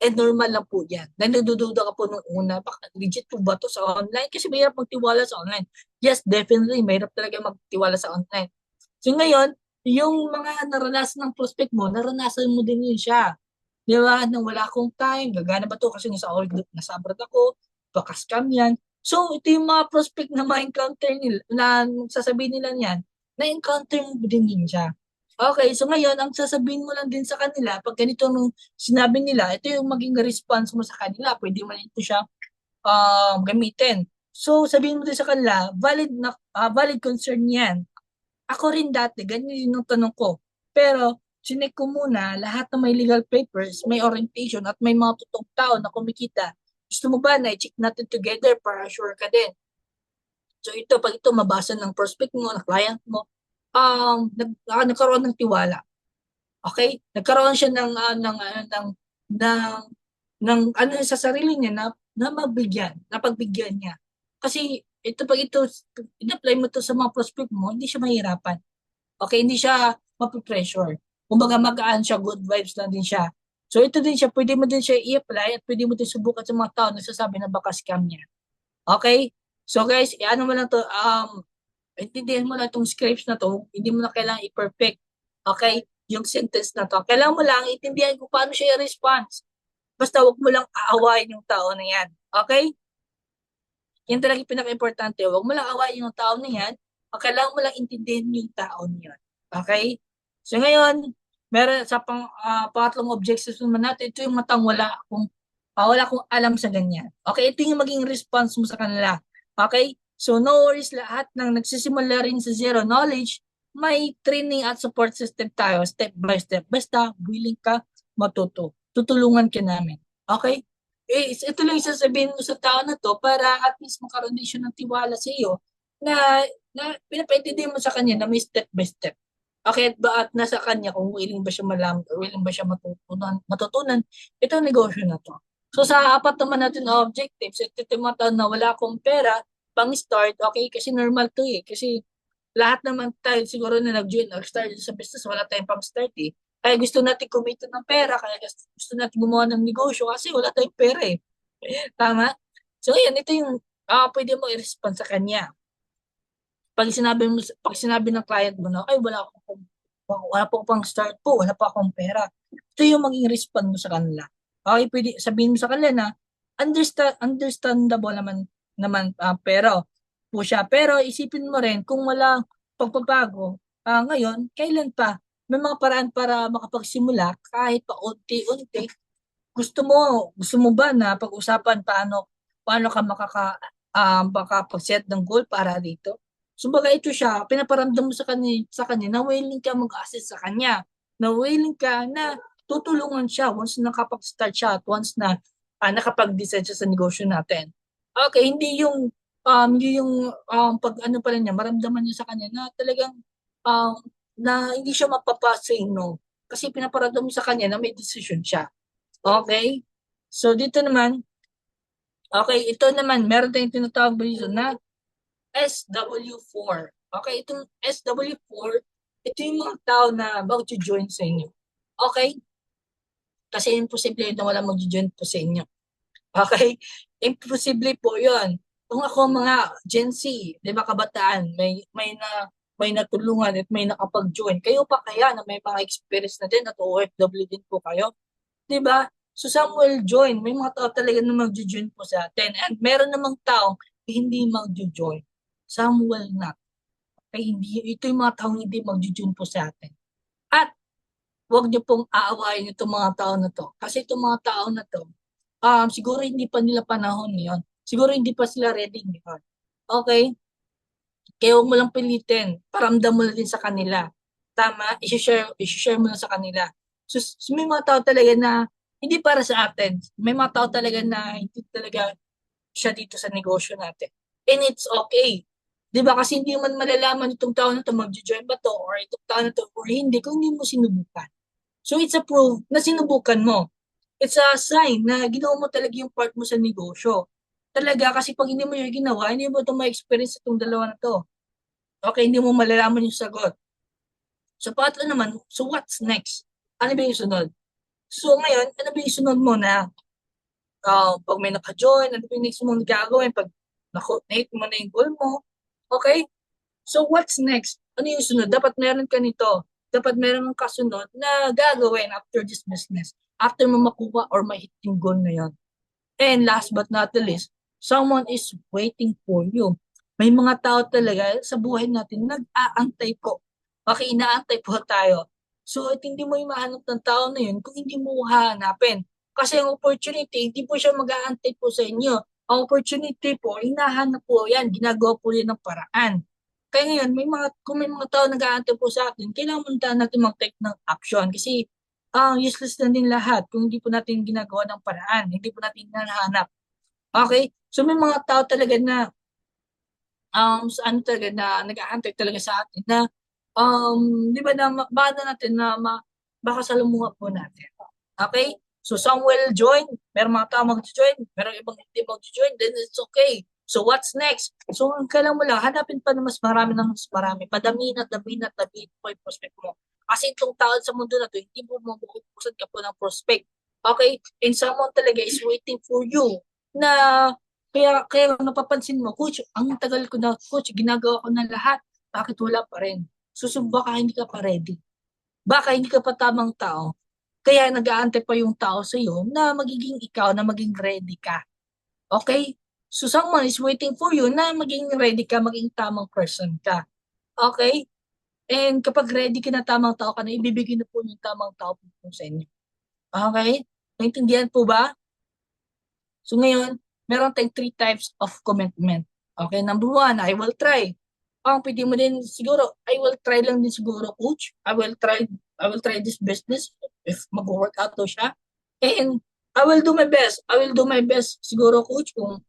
And normal lang po yan. Nagdududa ka po nung una, baka legit po ba to sa online? Kasi mahirap magtiwala sa online. Yes, definitely, mahirap talaga magtiwala sa online. So ngayon, yung mga naranasan ng prospect mo, naranasan mo din yun siya. Di ba? Nang wala akong time, gagana ba to kasi nasa abroad ako, baka scam yan. So, ito yung mga prospect na ma-encounter nila, na sasabihin nila niyan, na-encounter mo din yun siya. Okay, so ngayon, ang sasabihin mo lang din sa kanila, pag ganito nung sinabi nila, ito yung maging response mo sa kanila. Pwede mo ito siya gamitin. So, sabihin mo din sa kanila, valid concern yan. Ako rin dati, ganyan yung tanong ko. Pero, sinek ko muna, lahat ng may legal papers, may orientation, at may mga totoong tao na kumikita. Gusto mo ba na i-check natin together para sure ka din? So ito, pag ito mabasa ng prospect mo, ng client mo, nagkaroon ng tiwala. Okay? Nagkaroon siya ng ano sa sarili niya na pagbigyan niya. Kasi ito pag ito in-apply mo to sa mga prospect mo, hindi siya mahirapan. Okay, hindi siya mapipressure. Kumbaga magaan siya, good vibes lang din siya. So ito din siya, pwede mo din siya i-apply at pwede mo din subukan sa mga tao na nagsasabi na baka scam niya. Okay? So guys, ano mo lang to, intindihan mo lang itong scripts na to, hindi mo na kailangan i-perfect. Okay? Yung sentence na to. Kailangan mo lang intindihan kung paano siya i-response. Basta wag mo lang aawayin yung tao na yan. Okay? Yan talaga yung pinaka-importante. Wag mo lang aawayin yung tao na yan. Kailangan mo lang intindihan yung tao na yan. Okay? So ngayon, meron sa pangatlong objectives naman natin, ito yung matang wala akong alam sa ganyan. Okay? Ito yung maging response mo sa kanila. Okay? So no worries, lahat ng nagsisimula rin sa zero knowledge, may training at support system tayo step by step. Basta willing ka matuto. Tutulungan ka namin. Okay? Ito lang yung sasabihin mo sa tao na to para at least magkaroon din siya ng tiwala sa iyo na pinapaintindihan mo sa kanya na may step by step. Okay, at nasa kanya kung willing ba siya malaman, willing ba siya matutunan itong negosyo na to. So sa apat naman natin na objectives, ito yung na wala akong pera pang start, okay, kasi normal to kasi lahat naman tayo siguro na nag-start sa business, wala tayong pang start Kaya gusto natin kumita ng pera, kaya gusto natin gumawa ng negosyo kasi wala tayong pera Tama? So yan, ito yung pwede mo i-respond sa kanya. Pag sinabi ng client mo na, ay wala po pang start po, wala pa akong pera. Ito yung maging respond mo sa kanila. Okay, pwede sabihin mo sa kanila na understandable naman pero po siya. Pero isipin mo rin kung walang pagbabago, ngayon, kailan pa? May mga paraan para makapagsimula kahit pa unti-unti. Gusto mo ba na pag-usapan paano ka makapag-set ng goal para dito? Kumbaga ito siya, pinaparamdam mo sa kanya na willing ka mag-assist sa kanya, na willing ka na tutulungan siya once nakapag-start siya at once na nakapag-decide siya sa negosyo natin. Okay, hindi yung pag ano pala niya, maramdaman niya sa kanya na talagang um, na hindi siya mapapa-say no. Kasi pinaparamdam mo sa kanya na may decision siya. Okay? So, dito naman, okay, ito naman, meron tayong tinatawag dito na SW4. Okay, itong SW4, ito yung mga tao na mag-join sa inyo. Okay? Kasi imposible na wala mag-join po sa inyo. Okay? Imposible po yun. Kung ako mga Gen Z, di ba kabataan, may natulungan at may nakapag-join. Kayo pa kaya na may mga experience na din at OFW din po kayo? 'Di ba? So some will join. May mga tao talaga na magjo-join po sa atin. And meron namang taong hindi magjo-join. Some will not. Kaya ito yung mga taong hindi magjo-join po sa atin. At huwag niyo pong aawayin itong mga tao na to. Kasi itong mga tao na to, siguro hindi pa nila panahon ngayon. Siguro hindi pa sila ready ngayon. Okay? Kaya huwag mo lang pilitin. Paramdam mo na din sa kanila. Tama? I-share mo lang sa kanila. So, may mga tao talaga na hindi para sa atin. May mga tao talaga na hindi talaga siya dito sa negosyo natin. And it's okay. Di ba? Kasi hindi man malalaman itong tao na to magjo-join ba to or itong tao na to or hindi kung hindi mo sinubukan. So it's a proof na sinubukan mo. It's a sign na ginawa mo talaga yung part mo sa negosyo. Talaga kasi pag hindi mo yung ginawa, hindi mo ito ma-experience itong dalawa na to. Okay, hindi mo malalaman yung sagot. So, patlo naman, so what's next? Ano ba yung sunod? So, ngayon, ano ba yung sunod mo na pag may naka-join, ano ba yung next mo gagawin? Pag na-hit mo na yung goal mo, okay? So, what's next? Ano yung sunod? Dapat meron ka nito. Dapat meron kang kasunod na gagawin after this business. After mo makuha or ma-hit yung goal na yun. And last but not the least, someone is waiting for you. May mga tao talaga sa buhay natin nag-aantay po. Okay, inaantay po tayo. So, at hindi mo mahanap ng tao na yun kung hindi mo hahanapin. Kasi ang opportunity, hindi po siya mag-aantay po sa inyo. Ang opportunity po, hinahanap po yan. Ginagawa po yan ng paraan. Kaya ngayon, kung may mga tao nag-aantay po sa atin, kailangan muna natin mag-take ng action. Kasi useless na din lahat kung hindi po natin ginagawa ng paraan, hindi po natin hinahanap. Okay? So may mga tao talaga na talaga na nag-aantay talaga sa atin na di ba na baka natin na baka salumuha po natin. Okay? So some will join, meron mga tao mag-join, meron ibang hindi mag-join, then it's okay. So what's next? So ang kailangan mo lang, hanapin pa na mas marami ng mas marami. Padamihin at damihin po yung prospect mo. Kasi itong tao sa mundo na to, hindi mo mabukusan ka po ng prospect. Okay? And someone talaga is waiting for you na kaya napapansin mo, coach, ang tagal ko na, coach, ginagawa ko na lahat. Bakit wala pa rin? Baka hindi ka pa ready. Baka hindi ka pa tamang tao. Kaya nag-aantay pa yung tao sa iyo na magiging ikaw, na maging ready ka. Okay? So someone is waiting for you na maging ready ka, maging tamang person ka. Okay? And kapag ready ka na tamang tao ka na, ibibigay na po yung tamang tao po sa inyo. Okay? Naintindihan po ba? So ngayon, meron tayong 3 types of commitment. Okay, number 1, I will try. Pwede mo din siguro, I will try lang din siguro, coach. I will try this business if mag-work out to siya. And I will do my best. I will do my best siguro, coach, kung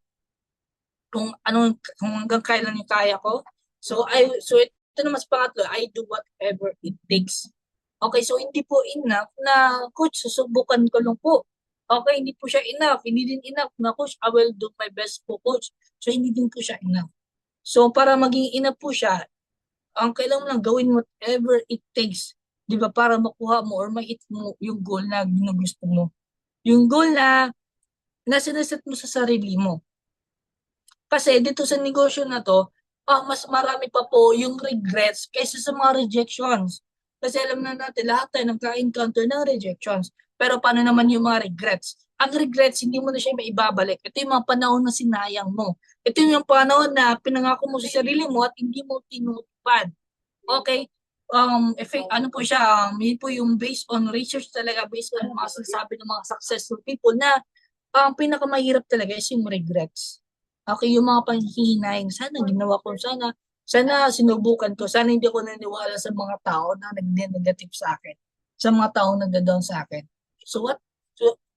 hanggang kailan yung kaya ko. So ito naman sa pangatlo, I do whatever it takes. Okay, so hindi po enough na, coach, susubukan ko lang po. Okay, hindi po siya enough. Hindi din enough na, coach, I will do my best po, coach. So hindi din po siya enough. So para maging enough po siya, ang kailangan mo lang gawin whatever it takes, 'di ba, para makuha mo or ma-hit mo yung goal na ginugusto mo. Yung goal na sinaset mo sa sarili mo. Kasi dito sa negosyo na to, mas marami pa po yung regrets kaysa sa mga rejections. Kasi alam na natin, lahat tayo nagka-encounter ng rejections. Pero paano naman yung mga regrets? Ang regrets, hindi mo na siya maibabalik. Ito yung mga panahon na sinayang mo. Ito yung panahon na pinangako mo sa sarili mo at hindi mo tinutupad. Okay? Ano po siya, yun po yung based on research talaga, based on mga sinasabi ng mga successful people na ang pinakamahirap talaga is yung regrets. Okay, yung mga panghihinayang, sana ginawa ko, sana sinubukan ko, sana hindi ako naniwala sa mga tao na nag-negative sa akin, sa mga tao nag-down sa akin. So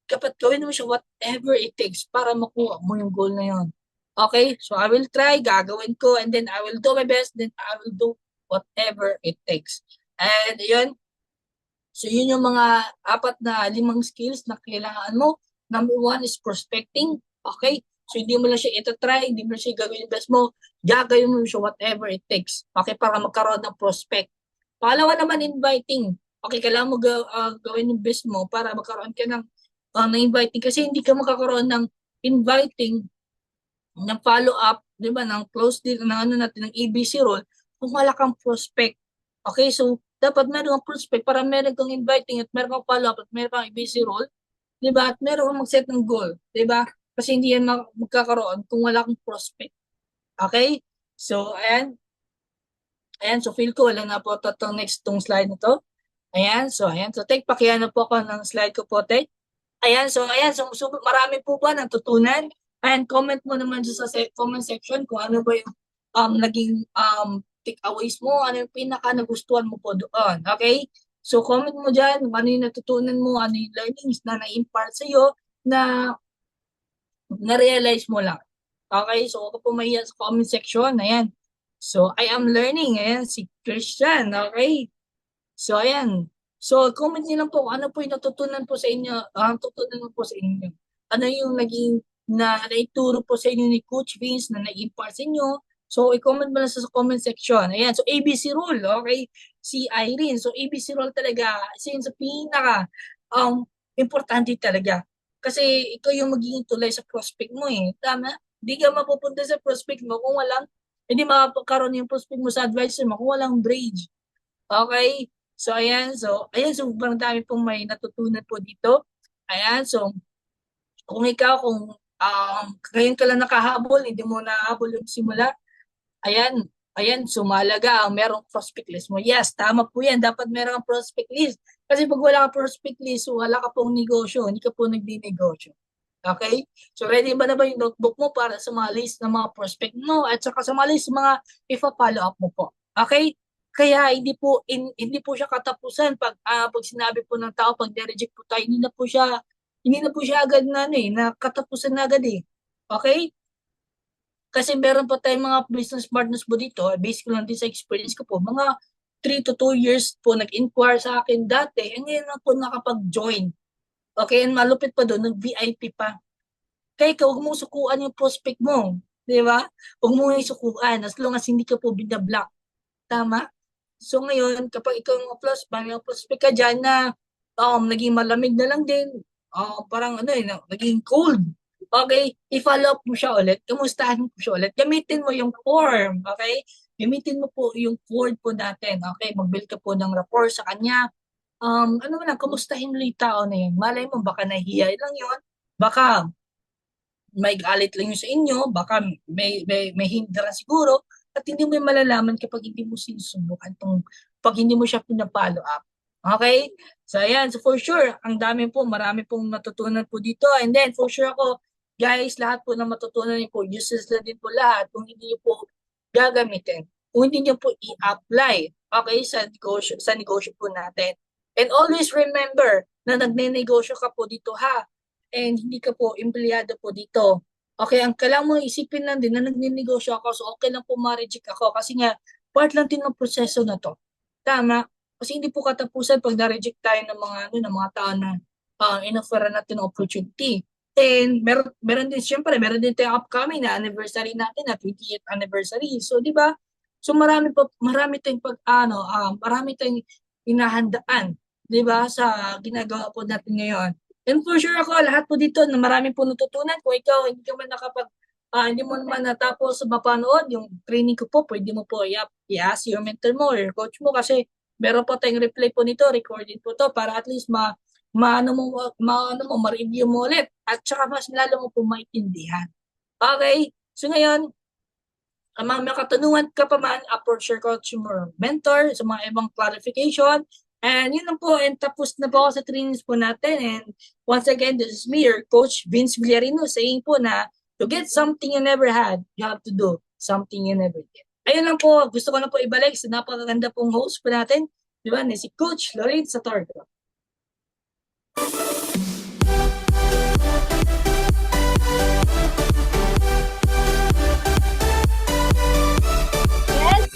kapag gawin mo siya whatever it takes para makuha mo yung goal na yun. Okay, so I will try, gagawin ko, and then I will do my best, then I will do whatever it takes. And yun, so yun yung mga 5 skills na kailangan mo. Number 1 is prospecting. Okay? So hindi mo lang siya ito-try, hindi mo lang siya gagawin yung best mo. Gagawin mo siya whatever it takes. Okay? Para magkaroon ng prospect. Pangalawa naman, inviting. Okay, kailangan mo gawin yung best mo para magkaroon ka ng inviting. Kasi hindi ka makakaroon ng inviting, ng follow-up, di ba, ng close deal, ng ABC role, kung wala kang prospect. Okay, so dapat meron kang prospect para meron kang inviting at meron kang follow-up at meron kang ABC role, di ba? At meron kang mag-set ng goal, di ba? Kasi hindi yan magkakaroon kung wala kang prospect. Okay? So, ayan. Ayan, so feel ko wala na po itong next slide na to. Ayan, so take pakiano po ako ng slide ko po, take. Ayan, so marami po ba natutunan? And comment mo naman sa comment section kung ano ba yung naging takeaways mo, ano yung pinaka nagustuhan mo po doon. Okay? So comment mo dyan, ano yung natutunan mo, ano yung learnings na na-impart sa'yo na na-realize mo lang. Okay? So ako po mahiya sa comment section. Ayan. So I am learning. Ayan, si Christian. Okay? So ayan. So comment niyo lang po ano po yung natutunan po sa inyo, tutunan po sa inyo. Ano yung naging naituro po sa inyo ni Coach Vince na na-impart sa inyo. So i-comment mo lang sa comment section. Ayan, so ABC rule, okay? Si Irene. So ABC rule talaga, since sa pinaka importante talaga. Kasi ikaw yung magiging tulay sa prospect mo eh. Tama? Hindi ka mapupunta sa prospect mo kung hindi makakaroon yung prospect mo sa advisor mo kung walang bridge. Okay? So, ayan. So, sobrang dami pong may natutunan po dito. Ayan. So, kung ngayon ka lang nakahabol, hindi mo nahabol yung simula, ayan, sumalaga ang merong prospect list mo. Yes, tama po yan. Dapat merong prospect list. Kasi pag wala ka prospect list, wala ka pong negosyo, hindi ka po nagdi-negosyo. Okay? So, ready ba na ba yung notebook mo para sa mga list ng mga prospect mo at saka sa mga list ng mga ipa-follow up mo po? Okay? Kaya hindi po siya katapusan pag sinabi po ng tao pag de-reject po tayo, hindi na po siya agad na katapusan na agad eh. Okay? Kasi meron pa tayong mga business partners po dito, based ko lang din sa experience ko po, mga 3 to 2 years po nag-inquire sa akin dati, ngayon lang po nakapag-join. Okay, and malupit pa doon, nag-VIP pa. Kaya ikaw, huwag mong sukuan yung prospect mo. Di ba? Huwag mong sukuan as long as hindi ka po binablock. Tama? So ngayon, kapag ikaw yung prospect ka dyan na naging malamig na lang din, parang naging cold. Okay, i-follow up mo siya ulit, kamustahan mo siya ulit, gamitin mo yung form, okay? Gamitin mo po yung word po natin, okay? Mag-build ka po ng rapport sa kanya. Kamustahin mo yung tao na yun. Malay mo, baka nahihiya lang yun, baka may galit lang yun sa inyo, baka may hindrance siguro, at hindi mo yung malalaman kapag hindi mo sinusubukan pag hindi mo siya pinapollow up. Okay? So, ayan. So, for sure, marami pong natutunan po dito. And then, for sure ako, guys, lahat po na matutunan niyo po, useless na din po lahat kung hindi niyo po gagamitin. Kung hindi niyo po i-apply, okay, sa negosyo po natin. And always remember na nagne-negosyo ka po dito ha. And hindi ka po empleyado po dito. Okay, ang kailangan mo isipin lang din na nagnenegosyo ako, so okay lang po ma-reject ako kasi nga part lang din ng proseso na to. Tama? Kasi hindi po katapusan pag na-reject tayo ng mga tao na in-offeran natin ng opportunity. And meron din tayong upcoming na anniversary natin, na 50th anniversary. So, di ba? So, marami tayong inahandaan, di ba, sa ginagawa po natin ngayon. And for sure ako, lahat po dito, na marami po natutunan. Kung ikaw, hindi ka man hindi mo naman natapos sa mapanood, yung training ko po, pwede mo po i-ask your mentor mo or your coach mo kasi meron po tayong replay po nito, recording po to para at least ma-review mo ulit at saka mas lalo mo po maintindihan. Okay? So ngayon, ang mga katanungan ka pa man, approach your coach or mentor sa mga ibang clarification. And yun lang po, and tapos na po ako sa trainings po natin. And once again, this is me, your coach, Vince Villarino, saying po na to get something you never had, you have to do something you never did. Ayun lang po, gusto ko na po ibalik sa napakaganda pong host po natin, di ba, si Coach Lorraine Satordo.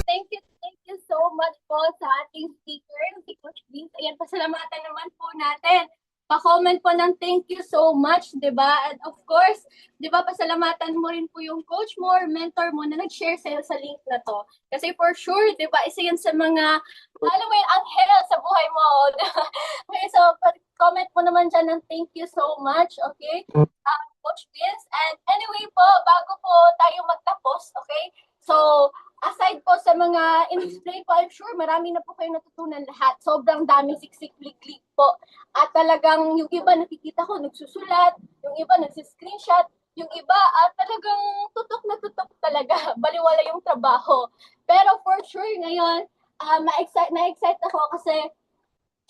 Thank you so much po sa ating speaker, si Coach Vince. Ayan, pasalamatan naman po natin. Pa-comment po ng thank you so much, di ba? And of course, di ba, pasalamatan mo rin po yung coach mo or mentor mo na nag-share sa'yo sa link na to. Kasi for sure, di ba, isa yan sa mga, alam mo yung anghel sa buhay mo. Okay, so comment mo naman dyan ng thank you so much, okay? Coach Vince. And anyway po, bago po tayo magtapos, okay? So, aside po sa mga in-display po, I'm sure marami na po kayong natutunan lahat. Sobrang dami siksik-klik-klik po. At talagang yung iba nakikita ko nagsusulat, yung iba nagsiscreenshot, yung iba talagang tutok na tutok talaga. Baliwala yung trabaho. Pero for sure ngayon, na-excite ako kasi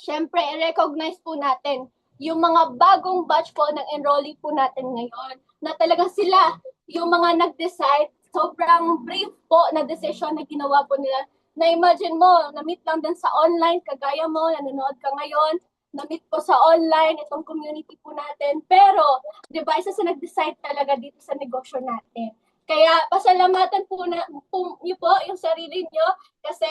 syempre, i-recognize po natin yung mga bagong batch po ng enrollee po natin ngayon na talagang sila yung mga nag-decide. Sobrang brave po na decision na ginawa po nila. Na-imagine mo, na-meet lang din sa online, kagaya mo, nanonood ka ngayon, na-meet po sa online, itong community po natin. Pero, di ba, isa sa nag-decide talaga dito sa negosyo natin. Kaya, pasalamatan po niyo po yung sarili niyo kasi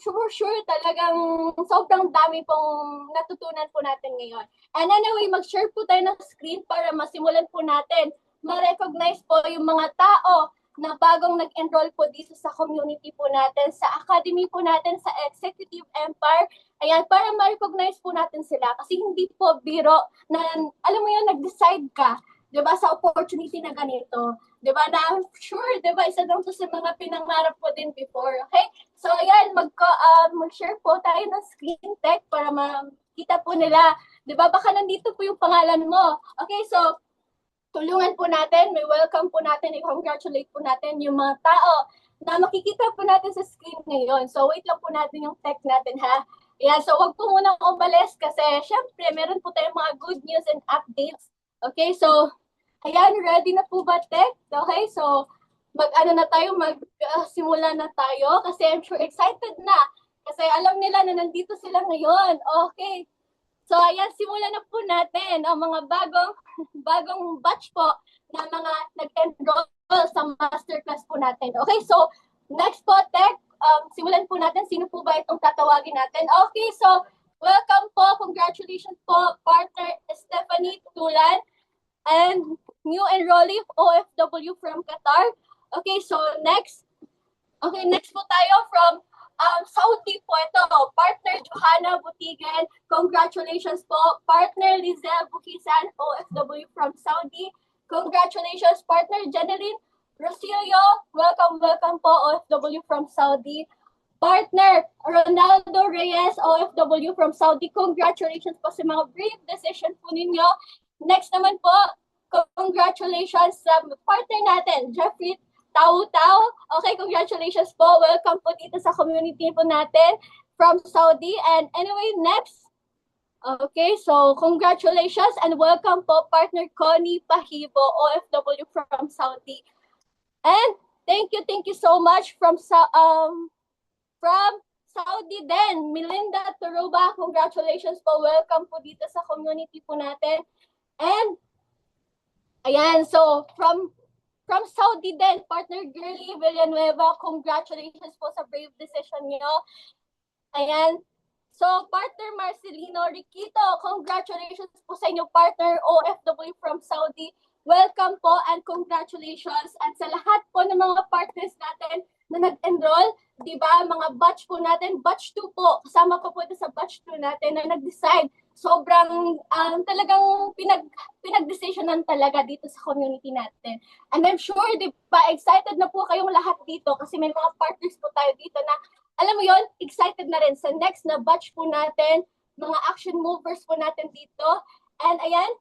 sure talagang sobrang dami pong natutunan po natin ngayon. And anyway, mag-share po tayo ng screen para masimulan po natin ma-recognize po yung mga tao na bagong nag-enroll po dito sa community po natin, sa academy po natin, sa Executive Empire. Ayan, para ma-recognize po natin sila. Kasi hindi po biro na, alam mo yun, nag-decide ka, di ba, sa opportunity na ganito. Di ba, na I'm sure, di ba, isa lang to sa mga pinangarap ko din before. Okay? So, ayan, mag-share po tayo ng screen tech para makita po nila. Di ba, baka nandito po yung pangalan mo. Okay, so, tulungan po natin, may welcome po natin, i-congratulate po natin yung mga tao na makikita po natin sa screen ngayon. So, wait lang po natin yung tech natin, ha? Yeah, so wag po muna umalis kasi syempre, meron po tayong mga good news and updates. Okay, so, ayan, ready na po ba, tech? Okay, so, simula na tayo kasi I'm sure excited na. Kasi alam nila na nandito sila ngayon. Okay. So, ayan, simulan na po natin ang mga bagong batch po na mga nag-enroll sa masterclass po natin. Okay, so, next po, Tech, simulan po natin. Sino po ba itong tatawagin natin? Okay, so, welcome po. Congratulations po, partner Stephanie Tulan and new enrollee OFW from Qatar. Okay, so, next. Okay, next po tayo from Saudi po ito, partner Johanna Butigan, congratulations po. Partner Lizelle Bukisan, OFW from Saudi, congratulations. Partner Jeneline Rosilio, welcome po, OFW from Saudi. Partner Ronaldo Reyes, OFW from Saudi, congratulations po sa mga brave decision po ninyo. Next naman po, congratulations sa partner natin, Jeffrey Tao. Okay, congratulations po. Welcome po dito sa community po natin from Saudi. And anyway, next. Okay, so congratulations and welcome po partner Connie Pahibo, OFW from Saudi. And thank you so much from Saudi din. Melinda Turuba, congratulations po. Welcome po dito sa community po natin. And ayan, so from Saudi din, partner Girly Villanueva, congratulations po sa brave decision niyo. Ayan. So, partner Marcelino Riquito, congratulations po sa inyo, partner OFW from Saudi. Welcome po and congratulations. At sa lahat po ng mga partners natin na nag-enroll, di ba, mga batch po natin, batch 2 po, kasama po ito sa batch 2 natin na nag-decide. Sobrang talagang pinag-decisionan talaga dito sa community natin. And I'm sure, di ba, excited na po kayong lahat dito kasi may mga partners po tayo dito na, alam mo yon, excited na rin sa next na batch po natin mga action movers po natin dito. And ayan,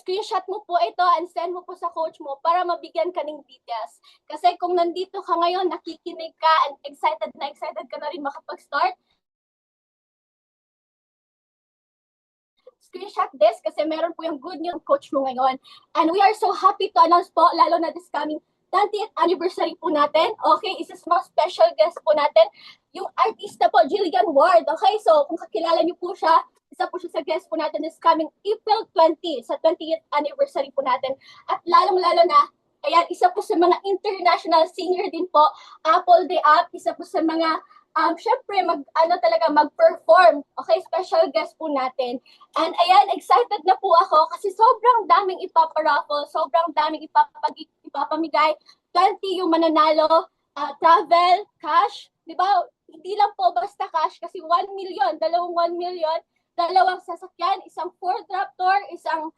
screenshot mo po ito and send mo po sa coach mo para mabigyan ka ng details. Kasi kung nandito ka ngayon, nakikinig ka and excited ka na rin makapag-start, screenshot this kasi meron po yung good news coach mo ngayon. And we are so happy to announce po, lalo na this coming 20th anniversary po natin. Okay, isa sa mga special guest po natin, yung artista po, Jillian Ward. Okay, so kung kakilala niyo po siya, isa po siya sa guest po natin this coming April 20 sa 20th anniversary po natin. At lalong-lalo na, ayan, isa po sa mga international singer din po, Apple the App, isa po sa mga syempre mag-perform. Okay, special guest po natin. And ayan, excited na po ako kasi sobrang daming ipaparaffle, sobrang daming ipapamigay. 20 yung mananalo, travel, cash, di ba? Hindi lang po basta cash kasi 1 million, dalawang 1 million, dalawang sasakyan, isang Ford Raptor, isang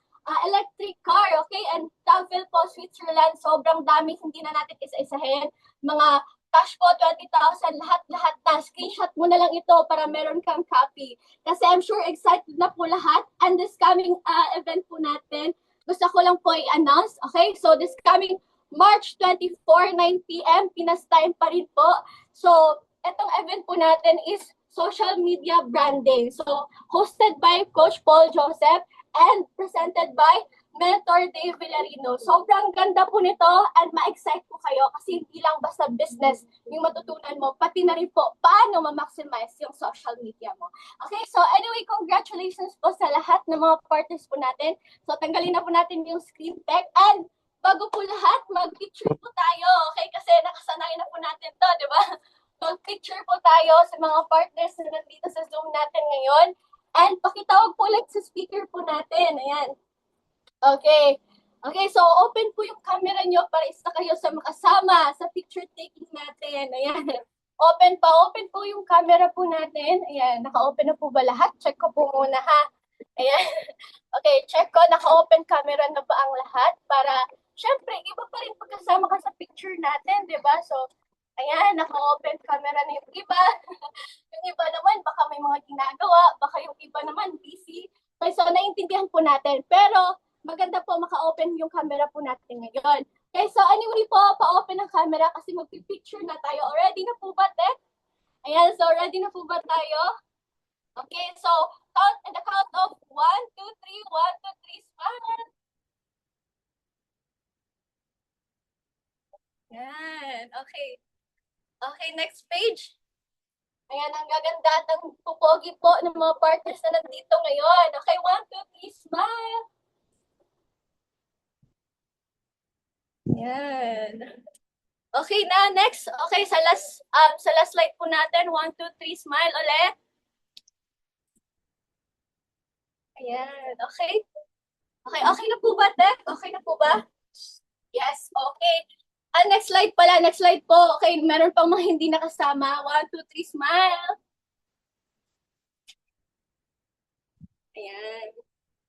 electric car, okay? And travel po, Switzerland, sobrang dami, hindi na natin isa-isahin. Mga cash po, 20,000, lahat na. Screenshot mo na lang ito para meron kang copy. Kasi I'm sure excited na po lahat. And this coming event po natin, gusto ko lang po i-announce. Okay, so this coming March 24, 9 p.m., Pinas time pa rin po. So, itong event po natin is social media branding. So, hosted by Coach Paul Joseph and presented by Mentor Dave Villarino. Sobrang ganda po nito and ma-excite po kayo kasi hindi lang basta business yung matutunan mo, pati na rin po paano ma-maximize yung social media mo. Okay, so anyway, congratulations po sa lahat ng mga partners po natin. So tanggalin na po natin yung screen tech and bago po lahat, mag-picture po tayo. Okay, kasi nakasanayan na po natin to, di ba? Mag-picture po tayo sa mga partners na nandito sa Zoom natin ngayon. And pakitawag po like sa speaker po natin. Ayan. Okay. Okay, so open po yung camera nyo para isa kayo sa makasama sa picture taking natin. Ayan. Open po yung camera po natin. Ayan, naka-open na po ba lahat? Check ko po muna ha. Ayan. Okay, check ko, naka-open camera na ba ang lahat? Para, syempre, iba pa rin pagkasama ka sa picture natin, di ba? So, ayan, naka-open camera na yung iba. Yung iba naman, baka may mga ginagawa. Baka yung iba naman, busy. Okay, so, naiintindihan po natin. Pero, maganda po maka-open yung camera po natin ngayon. Okay, so anyway po, pa-open ang camera kasi mag-picture na tayo. Ready na po ba, Tek? Ayan, so ready na po ba tayo? Okay, so count and the count of 1, 2, 3, 1, 2, 3, smile. Yan, okay. Okay, next page. Ayan, ang gaganda at ang pupogi po ng mga partners na nandito ngayon. Okay, 1, 2, 3, smile. Yan. Okay na, next. Okay, sa last slide po natin. 1, 2, 3, smile ulit. Ayan, okay. Okay na po ba, Tek? Okay na po ba? Yes, okay. Next slide pala, next slide po. Okay, meron pang mga hindi nakasama. 1, 2, 3, smile. Ayan.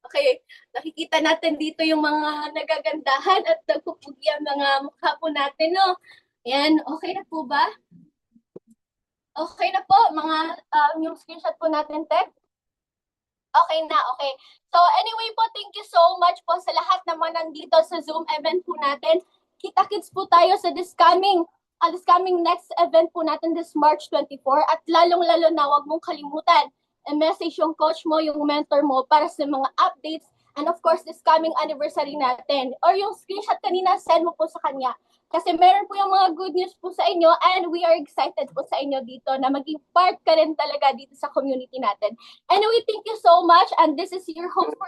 Okay, nakikita natin dito yung mga nagagandahan at nagpupugi ang mga mukha po natin, no? Ayan, okay na po ba? Okay na po, mga yung screenshot po natin, Tek? Okay na, okay. So anyway po, thank you so much po sa lahat naman nandito sa Zoom event po natin. Kita-kits po tayo sa this coming next event po natin this March 24 at lalong-lalo na wag mong kalimutan message yung coach mo, yung mentor mo para sa mga updates and of course this coming anniversary natin or yung screenshot kanina, send mo po sa kanya kasi meron po yung mga good news po sa inyo and we are excited po sa inyo dito na maging part ka rin talaga dito sa community natin. Anyway, thank you so much and this is your host for